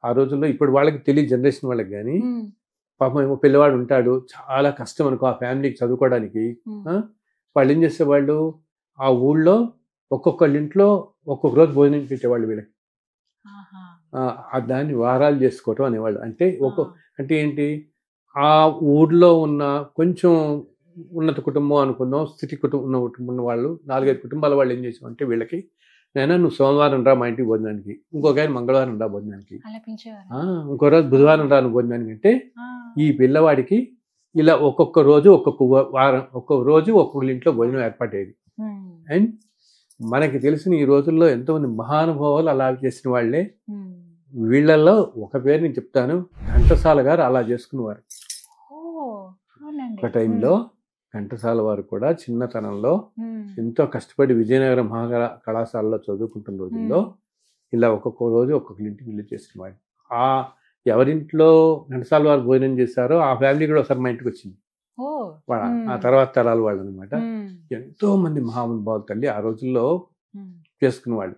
ఆ రోజుల్లో. ఇప్పుడు వాళ్ళకి తెలియదు, జనరేషన్ వాళ్ళకి. కానీ పాపం ఏమో పిల్లవాడు ఉంటాడు, చాలా కష్టం అనుకో ఆ ఫ్యామిలీకి చదువుకోవడానికి. వాళ్ళు ఏం చేసేవాళ్ళు, ఆ ఊళ్ళో ఒక్కొక్కళ్ళ ఇంట్లో ఒక్కొక్క రోజు భోజనం పెట్టేవాళ్ళు వీళ్ళకి. దాన్ని వారాలు చేసుకోవటం అనేవాళ్ళు. అంటే ఏంటి, ఆ ఊర్లో ఉన్న కొంచెం ఉన్నత కుటుంబం అనుకుందాం, స్థితి ఉన్న కుటుంబం వాళ్ళు 4-5 కుటుంబాల వాళ్ళు ఏం చేసామంటే వీళ్ళకి, నైనా నువ్వు సోమవారం రా మా ఇంటికి భోజనానికి, ఇంకొక ఆయన మంగళవారం రా భోజనానికి, ఇంకో రోజు బుధవారం రాను భోజనానికి. అంటే ఈ పిల్లవాడికి ఇలా ఒక్కొక్క రోజు ఒక్కొక్క వారం, ఒక్కొక్క రోజు ఒక్కొక్క ఇంట్లో భోజనం ఏర్పాటయ్యేది. అండ్ మనకి తెలిసిన ఈ రోజుల్లో ఎంతోమంది మహానుభావులు అలా చేసిన వాళ్ళే. వీళ్ళల్లో ఒక పేరు నేను చెప్తాను, ఘంటసాల గారు అలా చేసుకునేవారు. ఒక టైంలో ఘంటసాల వారు కూడా చిన్నతనంలో ఎంతో కష్టపడి విజయనగరం కళాశాలలో చదువుకుంటున్న రోజుల్లో ఇలా ఒక్కొక్క రోజు ఒక్కొక్క ఇంటికి వెళ్ళి చేసుకునేవాడు. ఎవరింట్లో ఘంటసాల వారు భోజనం చేశారో ఆ ఫ్యామిలీ కూడా ఒకసారి మా ఇంటికి వచ్చింది. ఓ ఆ తర్వాత తరాల వాళ్ళు అనమాట. ఎంతో మంది మహానుభావులు తల్లి ఆ రోజుల్లో చేసుకునేవాళ్ళు.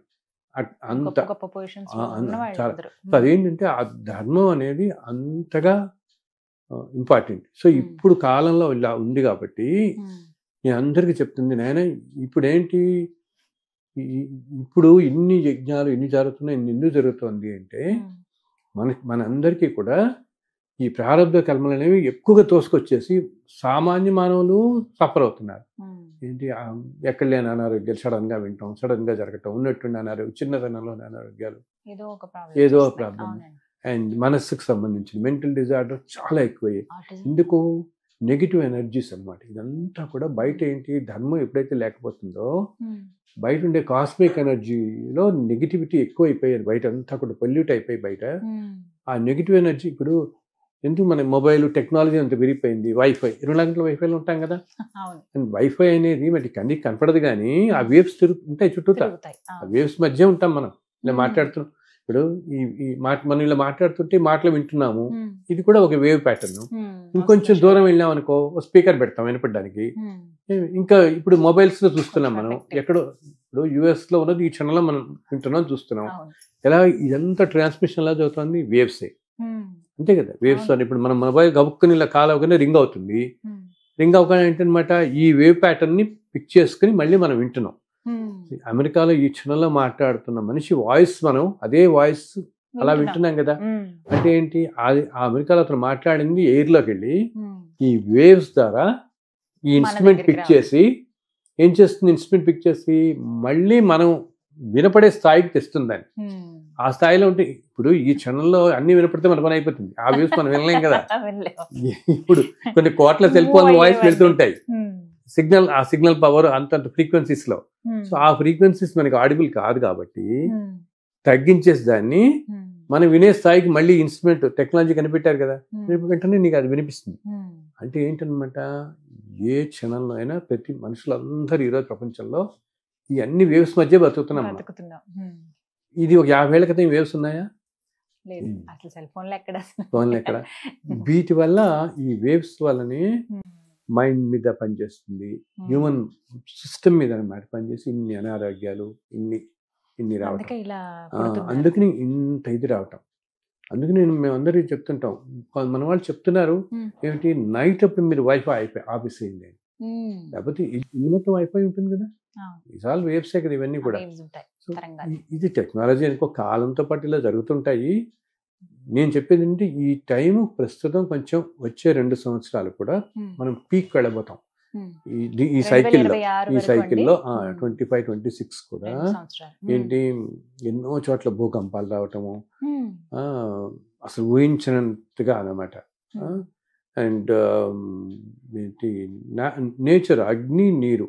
అంత గొప్ప పొజిషన్స్ చాలా. సో అదేంటంటే ఆ ధర్మం అనేది అంతగా ఇంపార్టెంట్. సో ఇప్పుడు కాలంలో ఇలా ఉంది కాబట్టి నేను అందరికీ చెప్తుంది, నాయన ఇప్పుడు ఏంటి, ఇప్పుడు ఇన్ని యజ్ఞాలు ఎన్ని జరుగుతున్నాయి, ఇన్ని ఎందుకు జరుగుతుంది అంటే మనందరికీ కూడా ఈ ప్రారంభ కర్మలు అనేవి ఎక్కువగా తోసుకొచ్చేసి సామాన్య మానవులు సఫర్ అవుతున్నారు. ఏంటి ఎక్కడ లేని అనారోగ్యాలు సడన్ గా వింటాం, సడన్ గా జరగటం, ఉన్నట్టుండి అనారోగ్యం, చిన్నతనంలోని అనారోగ్యాలు, ఏదో ప్రాబ్లం. అండ్ మనస్సుకు సంబంధించిన మెంటల్ డిజార్డర్ చాలా ఎక్కువయ్యాయి. ఎందుకు? నెగిటివ్ ఎనర్జీస్ అన్నమాట. ఇదంతా కూడా బయట ఏంటి, ధర్మం ఎప్పుడైతే లేకపోతుందో బయట ఉండే కాస్మిక్ ఎనర్జీలో నెగిటివిటీ ఎక్కువ అయిపోయేది. బయట అంతా కూడా పొల్యూట్ అయిపోయి బయట ఆ నెగిటివ్ ఎనర్జీ. ఇప్పుడు ఎందుకు మన మొబైల్ టెక్నాలజీ అంత విరిగిపోయింది. వైఫై 24 గంటల వైఫైలో ఉంటాం కదా. అండ్ వైఫై అనేది మరి కన్నీ కనపడదు, కానీ ఆ వేవ్స్ ఉంటాయి చుట్టూతా. ఆ వేవ్స్ మధ్య ఉంటాం మనం ఇలా మాట్లాడుతున్నాం. ఇప్పుడు ఈ మనం ఇలా మాట్లాడుతుంటే మాటలు వింటున్నాము, ఇది కూడా ఒక వేవ్ ప్యాటర్న్. ఇంకొంచెం దూరం వెళ్ళాం అనుకో స్పీకర్ పెడతాం వినపడడానికి. ఇంకా ఇప్పుడు మొబైల్స్ లో చూస్తున్నాం మనం, ఎక్కడో ఇప్పుడు యుఎస్ లో ఉన్నది ఈ క్షణంలో మనం వింటున్నాం చూస్తున్నాం. ఎలా ఇదంతా ట్రాన్స్మిషన్ ఎలా జరుగుతుంది, వేవ్సే అంతే కదా. వేవ్స్ అని ఇప్పుడు మనం మొబైల్ గబుక్కుని ఇలా కాల్ అవగానే రింగ్ అవుతుంది. రింగ్ అవగానే ఏంటనమాట, ఈ వేవ్ ప్యాటర్న్ ని పిక్ చేసుకుని మళ్ళీ మనం వింటున్నాం. అమెరికాలో ఈ క్షణంలో మాట్లాడుతున్న మనిషి వాయిస్ మనం అదే వాయిస్ అలా వింటున్నాం కదా. అంటే ఏంటి, అది ఆ అమెరికాలో అతను మాట్లాడింది ఎయిర్ లోకి వెళ్ళి ఈ వేవ్స్ ద్వారా ఈ ఇన్స్ట్రుమెంట్ పిక్ చేసి ఏం చేస్తుంది, ఇన్స్ట్రుమెంట్ పిక్ చేసి మళ్ళీ మనం వినపడే స్థాయికి తెస్తుందని. ఆ స్థాయిలో ఉంటే ఇప్పుడు ఈ క్షణంలో అన్ని వినపడితే మన పని అయిపోతుంది. ఆ వేవ్స్ మనం వినలేం కదా. ఇప్పుడు కొన్ని కోట్ల సెల్ ఫోన్ వాయిస్ వెళ్తుంటాయి, సిగ్నల్ ఆ సిగ్నల్ పవర్ అంతంత ఫ్రీక్వెన్సీస్ లో. సో ఆ ఫ్రీక్వెన్సీస్ మనకి ఆడిబుల్ కాదు కాబట్టి తగ్గించేసి దాన్ని మనం వినే స్థాయికి మళ్ళీ ఇన్స్ట్రుమెంట్ టెక్నాలజీ కనిపెట్టారు కదా, వెంటనే నీకు అది వినిపిస్తుంది. అంటే ఏంటనమాట, ఏ క్షణంలో అయినా ప్రతి మనుషులందరూ ఈరోజు ప్రపంచంలో ఈ అన్ని వేవ్స్ మధ్య బతుకుతున్నాం. ఇది ఒక 50 ఏళ్ల క్రితం వేవ్స్ ఉన్నాయా? ఫోన్లు ఎక్కడ? వీటి వల్ల ఈ వేవ్స్ వల్లనే మైండ్ మీద పనిచేస్తుంది, హ్యూమన్ సిస్టమ్ మీద అన్నమాట పనిచేసి ఇన్ని అనారోగ్యాలు ఇన్ని రావటం. అందుకని ఇంత ఇది రావటం. అందుకని మేమందరికీ చెప్తుంటాం, మన వాళ్ళు చెప్తున్నారు ఏమిటి, నైట్ అప్పుడు మీరు వైఫై ఆఫీస్ అయింది, లేకపోతే ఇల్లు మొత్తం వైఫై ఉంటుంది కదా. ఇసాల్ వేవ్సే కదా ఇవన్నీ కూడా. సో ఇది టెక్నాలజీ అనుకో, కాలంతో పాటు ఇలా జరుగుతుంటాయి. నేను చెప్పేది ఏంటి, ఈ టైం ప్రస్తుతం కొంచెం వచ్చే 2 సంవత్సరాలు కూడా మనం పీక్ వెళ్ళబోతాం ఈ సైకిల్లో. 25, 26 కూడా ఏంటి, ఎన్నో చోట్ల భూకంపాలు రావటము అసలు ఊహించినంతగా అన్నమాట. అండ్ ఏంటి, నేచర్ అగ్ని నీరు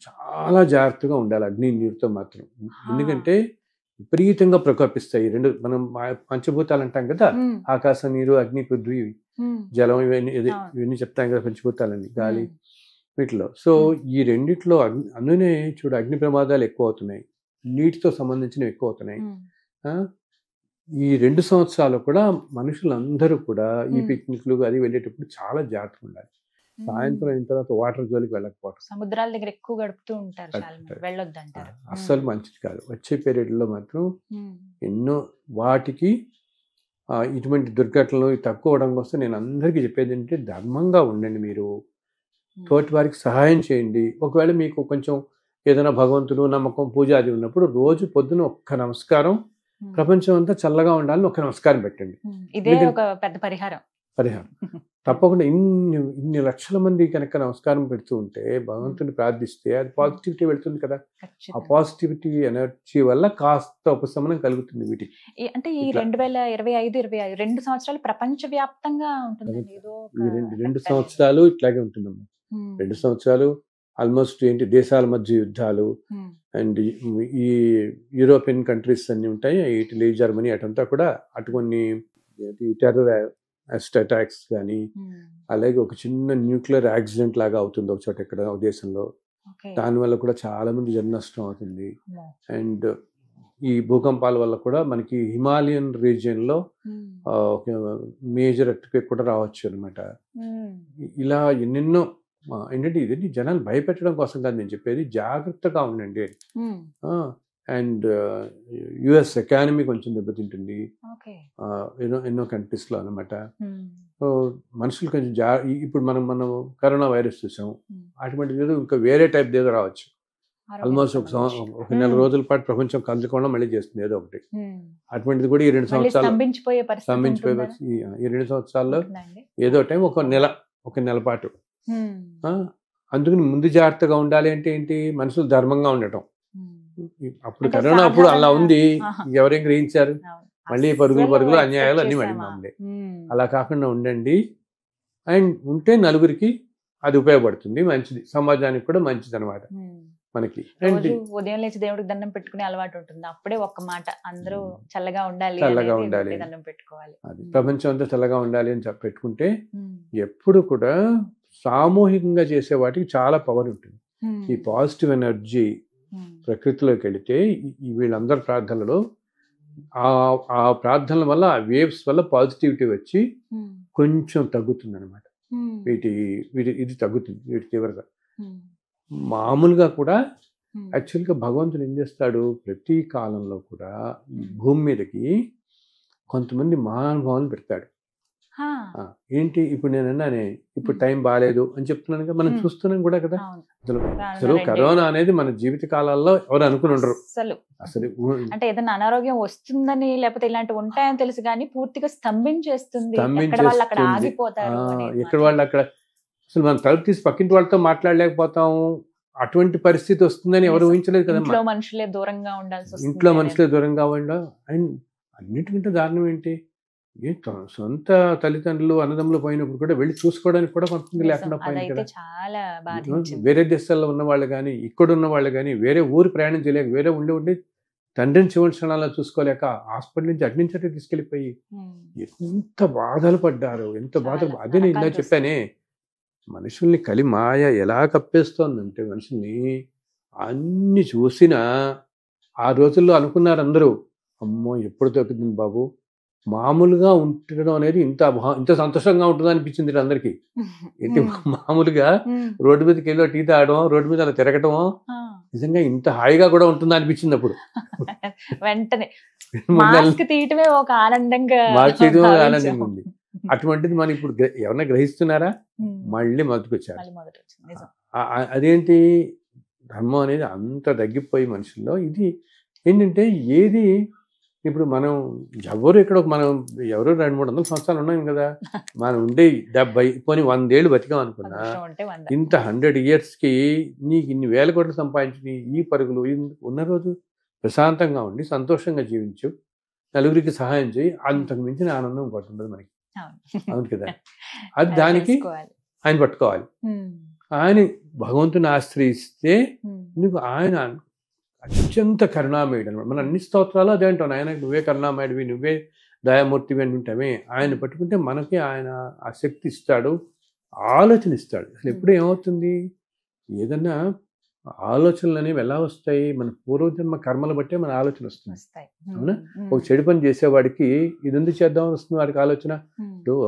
చాలా జాగ్రత్తగా ఉండాలి. అగ్ని నీరుతో మాత్రం, ఎందుకంటే విపరీతంగా ప్రకోపిస్తాయి రెండు. మనం పంచభూతాలు అంటాం కదా, ఆకాశం, నీరు, అగ్ని, పృథ్వీ, జలం, ఇవన్నీ చెప్తాం కదా పంచభూతాలని, గాలి, వీటిలో. సో ఈ రెండిట్లో అందునే చూడు అగ్ని ప్రమాదాలు ఎక్కువ అవుతున్నాయి, నీటితో సంబంధించినవి ఎక్కువ అవుతున్నాయి. ఈ 2 సంవత్సరాలు కూడా మనుషులందరూ కూడా ఈ పిక్నిక్లు అది వెళ్ళేటప్పుడు చాలా జాగ్రత్తగా ఉండాలి. సాయంత్రం అయిన తర్వాత వాటర్ జోలికి వెళ్ళకపోవడం, సముద్రాల దగ్గర ఎక్కువ గడుపుతూ ఉంటారు, వెళ్ళొద్దు అంటారు. అస్సలు మంచిది కాదు. వచ్చే పీరియడ్ లో మాత్రం ఎన్నో వాటికి ఇటువంటి దుర్ఘటనలు తక్కువ అవడం కోసం నేను అందరికీ చెప్పేది ఏంటంటే, ధర్మంగా ఉండండి, మీరు తోటి వారికి సహాయం చేయండి. ఒకవేళ మీకు కొంచెం ఏదైనా భగవంతుడు నమ్మకం పూజ అది ఉన్నప్పుడు రోజు పొద్దున ఒక్క నమస్కారం, ప్రపంచం అంతా చల్లగా ఉండాలని ఒక్క నమస్కారం పెట్టండి. ఇదే ఒక పెద్ద పరిహారం. తప్పకుండా ఇన్ని లక్షల మంది కనుక నమస్కారం పెడుతూ ఉంటే, భగవంతుని ప్రార్థిస్తే అది పాజిటివిటీ వెళ్తుంది కదా. ఆ పాజిటివిటీ ఎనర్జీ వల్ల కాస్త ఉపశమనం కలుగుతుంది వీటికి. అంటే ఈ 2025-26 2 సంవత్సరాలు ప్రపంచ వ్యాప్తంగా ఉంటుంది. ఈ 2 సంవత్సరాలు ఇట్లాగే ఉంటుందమ్మా. 2 సంవత్సరాలు ఆల్మోస్ట్ ఏంటి, దేశాల మధ్య యుద్ధాలు, అండ్ ఈ యూరోపియన్ కంట్రీస్ అన్ని ఉంటాయి, ఇటలీ, జర్మనీ, అటంతా కూడా అటు కొన్ని టెర్రర్ అటాక్స్ కానీ, అలాగే ఒక చిన్న న్యూక్లియర్ యాక్సిడెంట్ లాగా అవుతుంది ఒక చోట ఎక్కడ దేశంలో, దానివల్ల కూడా చాలా మంది జన నష్టం అవుతుంది. అండ్ ఈ భూకంపాల వల్ల కూడా మనకి హిమాలయన్ రీజియన్లో ఒక మేజర్ ఎర్త్క్వేక్ కూడా రావచ్చు అనమాట. ఇలా ఎన్నెన్నో ఏంటంటే ఇది జనాలు భయపెట్టడం కోసం కాదు నేను చెప్పేది, జాగ్రత్తగా ఉండండి. అండ్ యుఎస్ ఎకానమీ కొంచెం దెబ్బతింటుంది ఎన్నో కంట్రీస్లో అనమాట. మనుషులు కొంచెం ఇప్పుడు మనం కరోనా వైరస్ చూసాం, అటువంటిది ఏదో ఇంకా వేరే టైప్ ఏదో రావచ్చు. ఆల్మోస్ట్ ఒక నెల రోజుల పాటు ప్రపంచం కదలకుండా మళ్ళీ చేస్తుంది ఏదో ఒకటి. అటువంటిది కూడా ఈ 2 సంవత్సరాలు ఈ 2 సంవత్సరాల్లో ఏదో టైం ఒక నెల పాటు. అందుకని ముందు జాగ్రత్తగా ఉండాలి అంటే ఏంటి, మనుషులు ధర్మంగా ఉండటం. అప్పుడు కరోనా అప్పుడు అలా ఉంది, ఎవరేం గ్రహించారు, మళ్ళీ పరుగులు అన్యాయాలు అన్ని మళ్ళీ మామూలే. అలా కాకుండా ఉండండి. అండ్ ఉంటే నలుగురికి అది ఉపయోగపడుతుంది, మంచిది, సమాజానికి కూడా మంచిది అనమాట. మనకి ఉదయం లేచి దేవుడికి దండం పెట్టుకునే అలవాటు ఉంటుంది, అప్పుడే ఒక్క మాట అందరూ చల్లగా ఉండాలి దండం పెట్టుకోవాలి. అది ప్రపంచం అంతా చల్లగా ఉండాలి అని పెట్టుకుంటే ఎప్పుడు కూడా సామూహికంగా చేసే వాటికి చాలా పవర్ ఉంటుంది. ఈ పాజిటివ్ ఎనర్జీ ప్రకృతిలోకి వెళితే వీళ్ళందరి ప్రార్థనలో ఆ ప్రార్థనల వల్ల ఆ వేవ్స్ వల్ల పాజిటివిటీ వచ్చి కొంచెం తగ్గుతుంది అనమాట. ఇది తగ్గుతుంది వీటి తీవ్రత. మామూలుగా కూడా యాక్చువల్గా భగవంతుడు ఏం చేస్తాడు, ప్రతి కాలంలో కూడా భూమి మీదకి కొంతమంది మహానుభావులు పెడతాడు. ఏంటి ఇప్పుడు నేను అన్నానే, ఇప్పుడు టైం బాగాలేదు అని చెప్తున్నాను కదా, మనం చూస్తున్నాం కూడా కదా. అసలు కరోనా అనేది మన జీవిత కాలాల్లో ఎవరు అనుకుని ఉండరు అసలు. అంటే ఏదైనా అనారోగ్యం వస్తుందని లేకపోతే ఇలాంటివి ఉంటాయని తెలుసు కానీ పూర్తిగా స్తంభించేస్తుంది. ఎక్కడ వాళ్ళు అక్కడ అసలు మనం తలుపు తీసి పక్కింటి వాళ్ళతో మాట్లాడలేకపోతాం, అటువంటి పరిస్థితి వస్తుందని ఎవరు ఊహించలేదు కదా. ఇంట్లో మనుషులే దూరంగా ఉండాలి. అండ్ అన్నిటికంటే దారుణం ఏంటి, సొంత తల్లిదండ్రులు అన్నదమ్ములు పోయినప్పుడు కూడా వెళ్ళి చూసుకోవడానికి కూడా కొంతమంది లేకుండా పోయింది కదా. వేరే దేశాల్లో ఉన్న వాళ్ళు కానీ ఇక్కడ ఉన్న వాళ్ళు కానీ వేరే ఊరు ప్రయాణం చేయలేక, వేరే ఉండి తండ్రిని చివరి క్షణాల్లో చూసుకోలేక హాస్పిటల్ నుంచి అటు తీసుకెళ్ళిపోయి ఎంత బాధలు పడ్డారు, ఎంత బాధలు. అదే నేను ఇలా చెప్పానే, మనుషుల్ని కలి మాయ ఎలా కప్పేస్తోందంటే మనుషుల్ని అన్ని చూసినా ఆ రోజుల్లో అనుకున్నారు అందరూ, అమ్మో ఎప్పుడు దొరుకుతుంది బాబు, మామూలుగా ఉండడం అనేది ఇంత సంతోషంగా ఉంటుంది అనిపించింది అందరికి. ఏంటి మామూలుగా రోడ్డు మీదకి వెళ్ళి టీ తాగడం, రోడ్డు మీద అలా తిరగటం నిజంగా ఇంత హాయిగా కూడా ఉంటుందా అనిపించింది అప్పుడు. వెంటనే తీయటమే ఒక ఆనందంగా ఉంది. అటువంటిది మనం ఇప్పుడు ఎవరన్నా గ్రహిస్తున్నారా, మళ్ళీ మొదటికొచ్చారు. అదేంటి ధర్మం అనేది అంత తగ్గిపోయి మనుషుల్లో. ఇది ఏంటంటే ఏది ఇప్పుడు మనం మనం ఎవరు 200-300 సంవత్సరాలు ఉన్నాం కదా, మనం ఉండే 70 పోనీ 100 ఏళ్ళు బతికాం అనుకున్నా, ఇంత 100 yearsకి నీకు ఇన్ని వేల కోట్లు సంపాదించి ఈ పరుగులు ఉన్న రోజు ప్రశాంతంగా ఉండి సంతోషంగా జీవించు, నలుగురికి సహాయం చేయి, అంతకు మించిన ఆనందం ఇంకోటి ఉండదు మనకి. అవును కదా. అది దానికి ఆయన పట్టుకోవాలి. ఆయన భగవంతుని ఆశ్రయిస్తే నీకు ఆయన అత్యంత కరుణామయుడు అనమాట. మన అన్ని స్తోత్రాలు అదే అంటాను, ఆయన నువ్వే కరుణామయుడివి, నువ్వే దయామూర్తివి అని ఉంటామే. ఆయన పట్టుకుంటే మనకి ఆయన ఆ శక్తి ఇస్తాడు, ఆలోచన ఇస్తాడు. అసలు ఎప్పుడు ఏమవుతుంది, ఏదన్నా ఆలోచనలు అనేవి ఎలా వస్తాయి, మన పూర్వజన్మ కర్మలు బట్టే మన ఆలోచన వస్తుంది. అవునా, ఒక చెడు పని చేసేవాడికి ఇది ఎందుకు చేద్దామని వస్తుంది వాడికి ఆలోచన.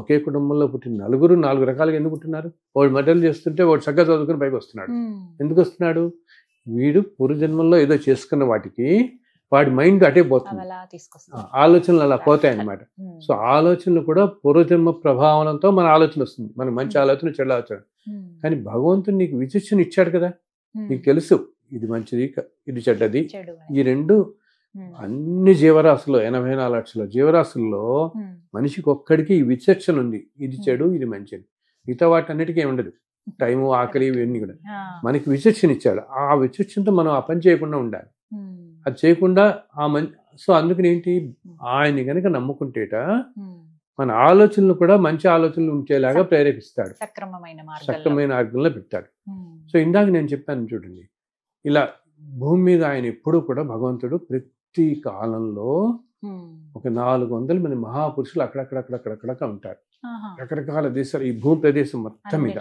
ఒకే కుటుంబంలో పుట్టిన నలుగురు 4 రకాలుగా ఎందుకు పుట్టినారు, వాడు మర్డర్లు చేస్తుంటే వాడు చక్కగా చదువుకుని పైకి వస్తున్నాడు. ఎందుకు వస్తున్నాడు, వీడు పూర్వజన్మల్లో ఏదో చేసుకున్న వాటికి వాడి మైండ్ అటే పోతుంది, ఆలోచనలు అలా పోతాయి అన్నమాట. సో ఆలోచనలు కూడా పూర్వజన్మ ప్రభావంతో మన ఆలోచన వస్తుంది, మన మంచి ఆలోచన చెడు ఆలోచన. కానీ భగవంతుడు నీకు విచక్షణ ఇచ్చాడు కదా, నీకు తెలుసు ఇది మంచిది ఇది చెడ్డది. ఈ రెండు అన్ని జీవరాశుల్లో 84 లక్షల జీవరాశుల్లో మనిషికి ఒక్కడికి ఈ విచక్షణ ఉంది, ఇది చెడు ఇది మంచిది. మిగతా వాటన్నిటికీ ఉండదు, టైము ఆకలి ఇవన్నీ కూడా మనకి విచక్షణ ఇచ్చాడు. ఆ విచక్షణతో మనం ఆ పని చేయకుండా ఉండాలి. అది చేయకుండా సో అందుకని ఏంటి, ఆయన కనుక నమ్ముకుంటేట మన ఆలోచనలు కూడా మంచి ఆలోచనలు ఉంచేలాగా ప్రేరేపిస్తాడు, సక్రమమైన మార్గంలో పెడతాడు. సో ఇందాక నేను చెప్పాను చూడండి, ఇలా భూమి మీద ఆయన ఎప్పుడూ కూడా భగవంతుడు ప్రతి కాలంలో ఒక 400 మంది మహాపురుషులు అక్కడక్కడ ఉంటారు, రకరకాల దేశాలు, ఈ భూమి ప్రదేశం మొత్తం మీద.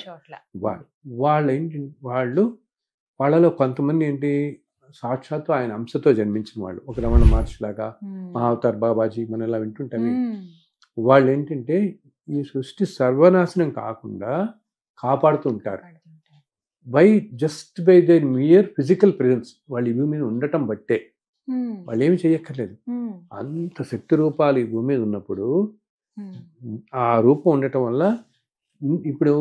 వాళ్ళలో కొంతమంది ఏంటి సాక్షాత్తు ఆయన అంశతో జన్మించిన వాళ్ళు, ఒక రమణ మహర్షి లాగా, మహావతార్ బాబాజీ మనం ఇలా వింటుంటామే. వాళ్ళు ఏంటంటే ఈ సృష్టి సర్వనాశనం కాకుండా కాపాడుతూ ఉంటారు. By just by their mere physical presence, వాళ్ళు ఈ భూమి మీద ఉండటం బట్టే, వాళ్ళు ఏమి చేయక్కర్లేదు. అంత శక్తి రూపాలు ఈ భూమి మీద ఉన్నప్పుడు ఆ రూపం ఉండటం వల్ల ఇప్పుడు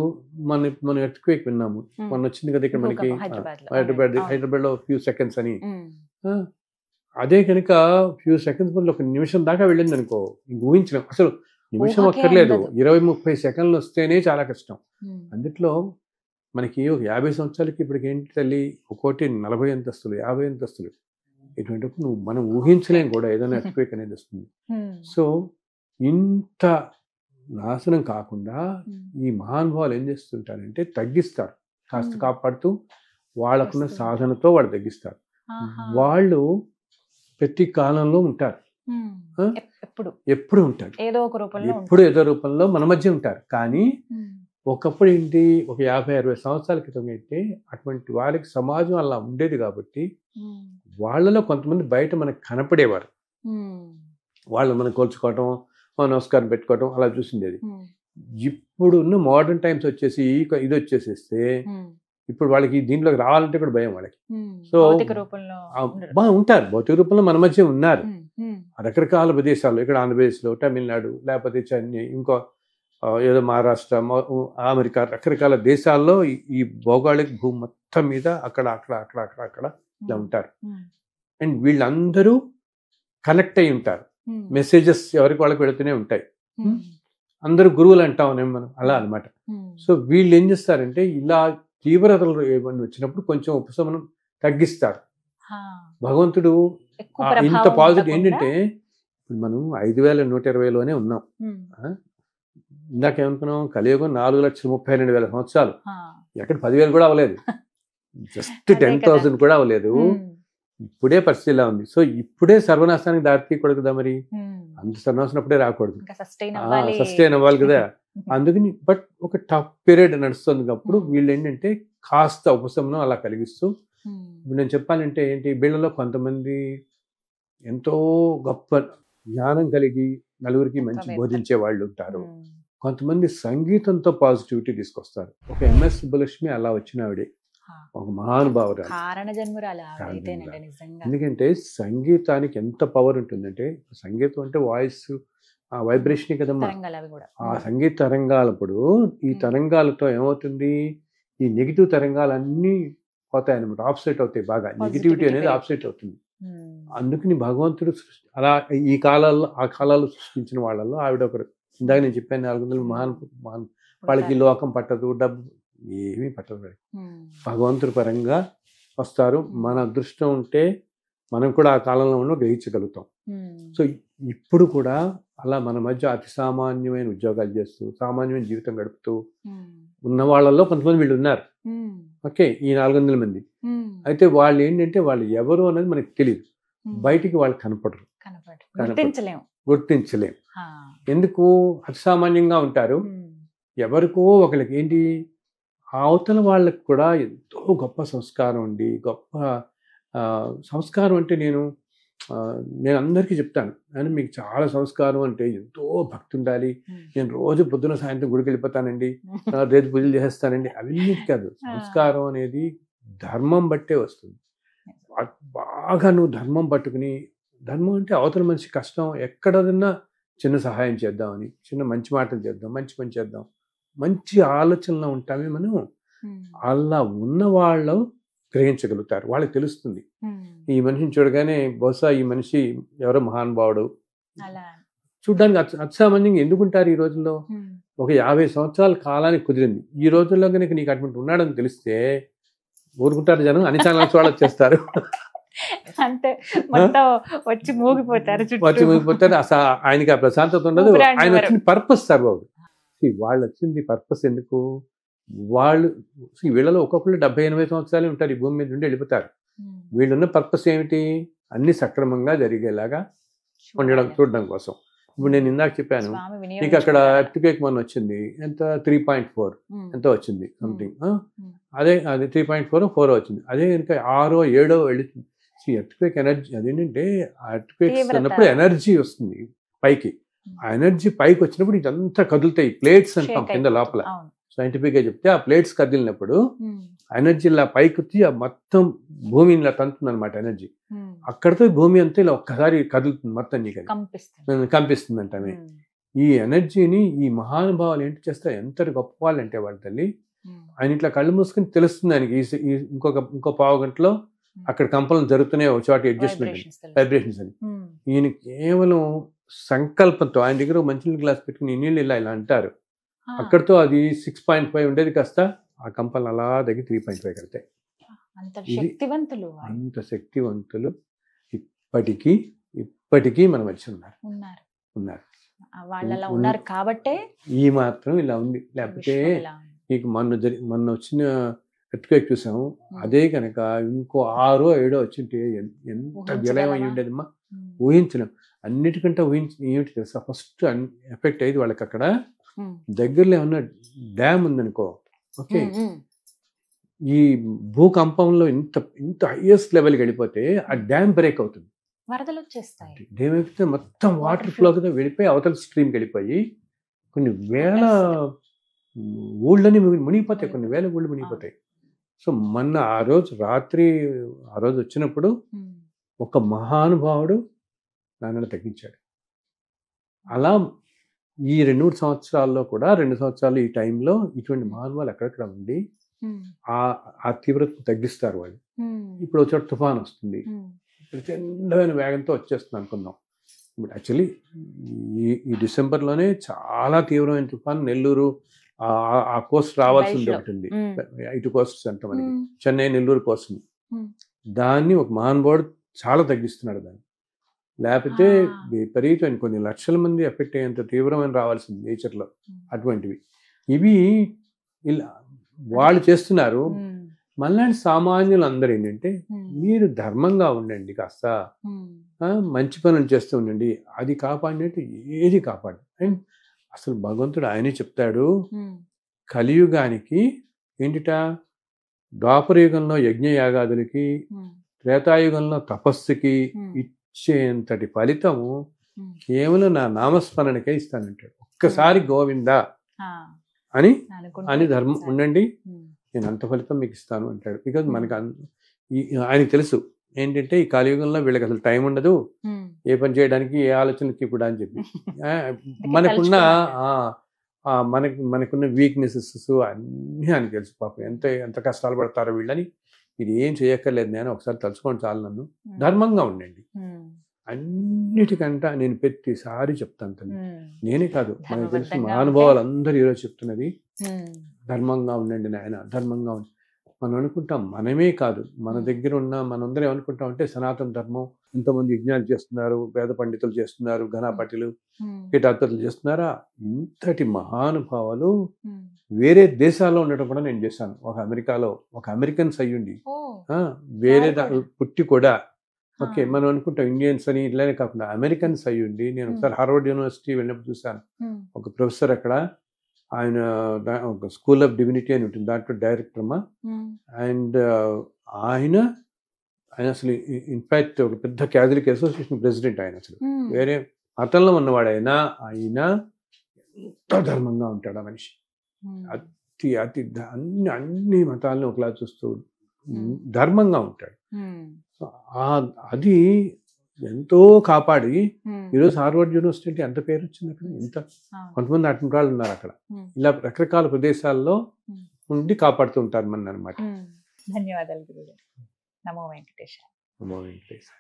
మనం ఎర్త్క్వేక్ విన్నాము, మొన్న వచ్చింది కదా ఇక్కడ మనకి హైదరాబాద్లో ఫ్యూ సెకండ్స్ అని. అదే కనుక ఫ్యూ సెకండ్స్ ముందు ఒక నిమిషం దాకా వెళ్ళింది అనుకో, ఇంక ఊహించలేం. అసలు నిమిషం అక్కర్లేదు, 20-30 సెకండ్లు వస్తేనే చాలా కష్టం. అందుట్లో మనకి ఒక 50 సంవత్సరాలకి ఇప్పటికి ఏంటి తల్లి, ఒక్కోటి 40 అంతస్తులు 50 అంతస్తులు, ఇటువంటిప్పుడు మనం ఊహించలేం కూడా ఏదైనా ఎర్త్క్వేక్ అనేది వస్తుంది. సో ఇంత నాశనం కాకుండా ఈ మహానుభావులు ఏం చేస్తుంటారంటే తగ్గిస్తారు, కాస్త కాపాడుతూ వాళ్ళకున్న సాధనతో వాళ్ళు తగ్గిస్తారు. వాళ్ళు ప్రతి కాలంలో ఉంటారు, ఎప్పుడు ఉంటారు, ఎప్పుడు ఏదో రూపంలో మన మధ్య ఉంటారు. కానీ ఒకప్పుడు ఏంటి, ఒక 50-60 సంవత్సరాల క్రితం అయితే అటువంటి వారికి సమాజం అలా ఉండేది కాబట్టి వాళ్ళలో కొంతమంది బయట మనకు కనపడేవారు. వాళ్ళు మనం కొలుచుకోవటం, నమస్కారం పెట్టుకోవటం అలా చూసిండేది. ఇప్పుడున్న మోడర్న్ టైమ్స్ వచ్చేసి ఇది వచ్చేసేస్తే ఇప్పుడు వాళ్ళకి దీంట్లోకి రావాలంటే కూడా భయం వాళ్ళకి. సో ఉంటారు, భౌతిక రూపంలో మన మధ్య ఉన్నారు రకరకాల ప్రదేశాల్లో, ఇక్కడ ఆంధ్రప్రదేశ్లో, తమిళనాడు, లేకపోతే చెన్నై, ఇంకో ఏదో మహారాష్ట్ర, అమెరికా, రకరకాల దేశాల్లో ఈ భౌగోళిక భూమి మొత్తం మీద అక్కడ అక్కడ అక్కడ అక్కడ అక్కడ ఇలా ఉంటారు. అండ్ వీళ్ళందరూ కనెక్ట్ అయి ఉంటారు, మెసేజెస్ ఎవరికి వాళ్ళకి వెళుతూనే ఉంటాయి. అందరూ గురువులు అంటాం మనం, అలా అనమాట. సో వీళ్ళు ఏం చేస్తారంటే ఇలా తీవ్రతలు ఏమన్నా వచ్చినప్పుడు కొంచెం ఉపశమనం తగ్గిస్తారు. భగవంతుడు ఇంత పాజిటివ్ ఏంటంటే, ఇప్పుడు మనం 5120లోనే ఉన్నాం. ఇందాక ఏమనుకున్నాం, కలియుగం 4,32,000 సంవత్సరాలు, ఎక్కడ 10,000 కూడా అవ్వలేదు, జస్ట్ 10,000 కూడా అవ్వలేదు. ఇప్పుడే పరిస్థితి ఇలా ఉంది. సో ఇప్పుడే సర్వనాశానికి దారి తీయకూడదు కదా, మరి అంత సర్వనాశనం అప్పుడే రాకూడదు, సస్టైన్ అవ్వాలి కదా. అందుకని బట్ ఒక టఫ్ పీరియడ్ నడుస్తుంది. అప్పుడు వీళ్ళు ఏంటంటే కాస్త ఉపశమనం అలా కలిగిస్తూ, ఇప్పుడు నేను చెప్పాలంటే ఏంటి, వీళ్ళలో కొంతమంది ఎంతో గొప్ప జ్ఞానం కలిగి నలుగురికి మంచి బోధించే వాళ్ళు ఉంటారు, కొంతమంది సంగీతంతో పాజిటివిటీ తీసుకొస్తారు. ఒక ఎంఎస్ సుబ్బలక్ష్మి అలా వచ్చిన ఆవిడే ఒక మహానుభావురాలు. ఎందుకంటే సంగీతానికి ఎంత పవర్ ఉంటుందంటే, సంగీతం అంటే వాయిస్ వైబ్రేషన్ కదమ్మా. ఆ సంగీత తరంగాలప్పుడు ఈ తరంగాలతో ఏమవుతుంది, ఈ నెగిటివ్ తరంగాలన్నీ పోతాయి అనమాట, ఆఫ్సెట్ అవుతాయి బాగా, నెగిటివిటీ అనేది ఆఫ్సెట్ అవుతుంది. అందుకని భగవంతుడు అలా ఈ కాలాల్లో ఆ కాలాల్లో సృష్టించిన వాళ్ళల్లో ఆవిడ ఒకరు. ఇందాక నేను చెప్పాను 400 మహాన్ వాళ్ళకి లోకం పట్టదు, డబ్బు ఏమీ పట్టదు, భగవంతుడి పరంగా వస్తారు. మన అదృష్టం ఉంటే మనం కూడా ఆ కాలంలో ఉన్న గ్రహించగలుగుతాం. సో ఇప్పుడు కూడా అలా మన మధ్య అతి సామాన్యమైన ఉద్యోగాలు చేస్తూ సామాన్యమైన జీవితం గడుపుతూ ఉన్న వాళ్ళల్లో కొంతమంది వీళ్ళు ఉన్నారు. ఓకే, ఈ 400 మంది అయితే వాళ్ళు ఏంటంటే వాళ్ళు ఎవరు అనేది మనకి తెలియదు, బయటికి వాళ్ళు కనపడరు, గుర్తించలేం. ఎందుకు, అతి సామాన్యంగా ఉంటారు. ఎవరికో ఒకరికి ఏంటి, అవతల వాళ్ళకి కూడా ఎంతో గొప్ప సంస్కారం ఉండి, గొప్ప సంస్కారం అంటే నేను అందరికీ చెప్తాను, కానీ మీకు చాలా సంస్కారం అంటే ఎంతో భక్తి ఉండాలి, నేను రోజు పొద్దున సాయంత్రం గుడికి వెళ్ళిపోతానండి, రేపు పూజలు చేస్తానండి, అవన్నీ కాదు. సంస్కారం అనేది ధర్మం బట్టే వస్తుంది. బాగా నువ్వు ధర్మం పట్టుకుని, ధర్మం అంటే అవతల మనిషి కష్టం ఎక్కడన్నా చిన్న సహాయం చేద్దామని, చిన్న మంచి మాటలు చేద్దాం, మంచి పని చేద్దాం, మంచి ఆలోచనలో ఉంటామే మనం. అలా ఉన్న వాళ్ళు గ్రహించగలుగుతారు, వాళ్ళకి తెలుస్తుంది. ఈ మనిషిని చూడగానే బహుశా ఈ మనిషి ఎవరో మహానుభావుడు, చూడ్డానికి అత్సామాన్యంగా ఎందుకుంటారు ఈ రోజుల్లో. ఒక 50 సంవత్సరాల కాలానికి కుదిరింది, ఈ రోజుల్లో కనుక నీకు అటువంటి ఉన్నాడని తెలిస్తే ఊరుకుంటారు జనం, అన్ని ఛానల్స్ వాళ్ళు వచ్చేస్తారు, అంటే వచ్చి మూగిపోతారు. అసలు ఆయనకి ఆ ప్రశాంతత ఉండదు. ఆయన వచ్చిన పర్పస్ సర్వ్ అవుతుంది. వాళ్ళు వచ్చింది పర్పస్ ఎందుకు, వాళ్ళు వీళ్ళలో ఒక్కొక్కరు 70-80 సంవత్సరాలు ఉంటారు, ఈ భూమి మీద నుండి వెళ్ళిపోతారు. వీళ్ళున్న పర్పస్ ఏమిటి, అన్ని సక్రమంగా జరిగేలాగా ఉండడం, చూడడం కోసం. ఇప్పుడు నేను ఇందాక చెప్పాను నీకు అక్కడ ఎర్త్క్వేక్ మొన్న వచ్చింది, ఎంత 3.4 ఎంతో వచ్చింది సంథింగ్, అదే 3.4 4 వచ్చింది. అదే కనుక 6 7 వెళ్ళి ఎర్త్క్వేక్ ఎనర్జీ అదేంటంటే ఎర్త్క్వేక్స్ తీవ్రత. అన్నప్పుడు ఎనర్జీ వస్తుంది పైకి. ఆ ఎనర్జీ పైకి వచ్చినప్పుడు ఇదంతా కదులుతాయి. ప్లేట్స్ అంటాం Shake కింద అయిపోతుంది. లోపల. అవును. సైంటిఫిక్ గా చెప్తే ఆ ప్లేట్స్ కదిలినప్పుడు ఉమ్, ఎనర్జీ ఇలా పైకి వచ్చి ఆ మొత్తం భూమిని ఇలా తంతుంది అనమాట ఎనర్జీ. ఉమ్. అక్కడితో భూమి అంతా ఇలా ఒక్కసారి కదులుతుంది మొత్తం నీకు అది. కంపిస్తుంది. కనిపిస్తుంది అంటామే. ఉమ్, ఈ ఎనర్జీని ఈ మహానుభావాలు ఏంటి చేస్తారు, ఎంత గొప్ప వాళ్ళు అంటే వాళ్ళ తల్లి. ఉమ్, ఆయన ఇట్లా కళ్ళు మూసుకుని తెలుస్తుంది ఆయనకి ఇంకో పావు గంటలో అక్కడ కంపలు జరుగుతున్నాయి, ఒక చోట అడ్జస్ట్మెంట్ vibrations తెలుసు. వైబ్రేషన్స్ అని. ఉమ్, ఈయన కేవలం సంకల్పంతో ఆయన దగ్గర ఒక మంచినీళ్ళ గ్లాస్ పెట్టుకుని ఈ నీళ్ళు ఇలా అంటారు. ఆ, అక్కడితో అది 6.5 ఉండేది కాస్త ఆ కంపలు అలా దగ్గర 3.5 కడతాయి. అంత ఇది- శక్తివంతులు వాళ్ళు అంత శక్తివంతులు ఇప్పటికీ మన మధ్య ఉన్నారు. ఉన్నారు. వాళ్ళు అలా ఉన్నారు కాబట్టే ఈ మాత్రం ఇలా ఉంది. లేకపోతే విశ్వం ఇలా ఉంది. నీకు మొన్న వచ్చిన ఎర్త్క్వేక్ చూసాము. అదే కనుక ఇంకో 6 or 7 వచ్చింటే ఎంత ఊహించగలవా? విలయం అయి ఉండేదమ్మా. ఉమ్, ఊహించలేం. అన్నిటికంటే ఏమిటి తెలుసా, ఫస్ట్ ఎఫెక్ట్ అయ్యేది వాళ్ళకి అక్కడ ఉమ్, దగ్గరలో ఏమన్నా డ్యామ్ ఉందనుకో. ఓకే, ఉమ్, ఉమ్. ఈ భూకంపంలో ఇంత ఇంత హైయెస్ట్ లెవెల్కి వెళ్ళిపోతే ఆ డ్యామ్ బ్రేక్ అవుతుంది. వరదలు వచ్చేస్తాయి. డ్యామ్ అయిపోతే మొత్తం వాటర్ ఫ్లో కింద వెళ్ళిపోయి అవతల స్ట్రీమ్కి వెళ్ళిపోయి కొన్ని వేల ఊళ్ళని మునిగిపోతాయి, కొన్ని వేల ఊళ్ళు మునిగిపోతాయి. సో మొన్న ఆ రోజు రాత్రి వచ్చినప్పుడు ఉమ్, ఒక మహానుభావుడు నాన్నని తగ్గించాడు. అలా ఈ 2-3 సంవత్సరాల్లో కూడా 2 సంవత్సరాలు ఈ టైంలో ఇటువంటి మహానుభావులు ఎక్కడెక్కడ ఉండి ఉమ్, ఆ తీవ్రతను తగ్గిస్తారు వాళ్ళు. ఉమ్, ఇప్పుడు వచ్చే తుఫాన్ వస్తుంది, ఉమ్, ప్రచండమైన వేగంతో వచ్చేస్తుంది అనుకుందాం. ఇప్పుడు యాక్చువల్లీ ఈ డిసెంబర్లోనే చాలా తీవ్రమైన తుఫాన్ నెల్లూరు ఆ కోస్ట్ రావాల్సింది Right లో. ఒకటి ఉంది. ఉమ్, ఇటు కోస్ట్ అంట మనకి ఉమ్, చెన్నై నెల్లూరు కోస్ట్. ఉమ్. దాన్ని ఒక మహానుభావుడు చాలా తగ్గిస్తున్నాడు దాన్ని. లేకపోతే ఆ. విపరీతమైన కొన్ని లక్షల మంది ఎఫెక్ట్ అయ్యేంత తీవ్రమైన రావాల్సింది నేచర్లో ఉమ్. అటువంటివి. ఇవి ఇలా వాళ్ళు చేస్తున్నారు. ఉమ్, మళ్ళీ సామాన్యులు అందరూ ఏంటంటే ఉమ్, మీరు ధర్మంగా ఉండండి, కాస్త ఉమ్, మంచి పనులు చేస్తూ ఉండండి, అది కాపాడినట్టు ఏది కాపాడు. అండ్ అసలు భగవంతుడు ఆయనే చెప్తాడు, ఉమ్, కలియుగానికి ఏంటిట, ద్వాపరయుగంలో యజ్ఞయాగాదులకి, ఉమ్, త్రేతాయుగంలో తపస్సుకి ఉమ్, ఇచ్చేంతటి ఫలితము ఉమ్. కేవలం నా నామస్మరణకే ఇస్తానంటాడు. ఒక్కసారి గోవిందా ఆ, అని అనుకుంటా. అని ధర్మం ఉండండి, ఉమ్, నేను అంత ఫలితం మీకు ఇస్తాను అంటాడు. బికాజ్ మనకు ఆయనకు తెలుసు ఏంటంటే ఈ కలియుగంలో వీళ్ళకి అసలు టైం ఉండదు ఉమ్, ఏ పని చేయడానికి, ఏ ఆలోచనకి కూడా అని చెప్పి మనకున్న మనకున్న వీక్నెసెస్ అన్నీ అని తెలుసు. పాపం ఎంత కష్టాలు పడతారో వీళ్ళని, ఇది ఏం చేయక్కర్లేదు, నేను ఒకసారి తలుచుకోండి చాలు, నన్ను ధర్మంగా ఉండండి. ఉమ్, అన్నిటికంటే నేను ప్రతిసారి చెప్తాను తను, ఉమ్, నేనే కాదు మనకు తెలిసిన ధర్మబద్ధంగా మహానుభావాలు అందరూ ఈరోజు చెప్తున్నది ఉమ్, ధర్మంగా ఉండండి నాయన, ధర్మంగా ఉండండి. మనం అనుకుంటాం, మనమే కాదు మన దగ్గర ఉన్న మనందరం ఏమనుకుంటాం అంటే సనాతన ధర్మం ఇంతమంది యజ్ఞాలు చేస్తున్నారు, వేద పండితులు చేస్తున్నారు, ఘనాపటిలు ఉమ్, పీఠాధిపతులు చేస్తున్నారా. ఇంతటి మహానుభావాలు ఉమ్. వేరే దేశాల్లో ఉండటం కూడా నేను చేశాను. ఒక అమెరికాలో ఒక అమెరికన్స్ అయ్యుండి ఓ, వేరే వాళ్ళు పుట్టి కూడా ఓకే ఆ. మనం అనుకుంటాం ఇండియన్స్ అని ఇట్లానే కాకుండా అమెరికన్స్ అయ్యుండి. నేను ఒకసారి హార్వర్డ్ యూనివర్సిటీ వెళ్ళినప్పుడు చూశాను, ఉమ్, ఒక ప్రొఫెసర్ అక్కడ, ఆయన ఒక స్కూల్ ఆఫ్ డివినిటీ అని ఉంటుంది, దాంట్లో డైరెక్టర్ అమ్మా. ఉమ్, అండ్ ఆయన అసలు ఇన్ఫాక్ట్ ఒక పెద్ద క్యాథలిక్ అసోసియేషన్ ప్రెసిడెంట్ ఆయన. అసలు ఉమ్, వేరే మతంలో ఉన్నవాడైనా ఆయన ఎంత ధర్మంగా ఉంటాడు ఆ మనిషి. ఉమ్, అతి అతి అన్ని మతాలను ఒకలా చూస్తూ ధర్మంగా ఉంటాడు. ఉమ్, సో అది ఎంతో కాపాడి ఉమ్, ఈరోజు హార్వర్డ్ యూనివర్సిటీ ఎంత పేరు వచ్చింది అక్కడ. ఎంత అవును. కొంతమంది అటువంటి వాళ్ళు ఉన్నారు అక్కడ, ఉమ్, ఇలా రకరకాల ప్రదేశాల్లో ఉమ్. ఉండి కాపాడుతూ ఉంటారు మన అనమాట. ధన్యవాదాలు గురుగారు. నమో వెంకటేశ్వర. నమో వెంకటేశ్వర.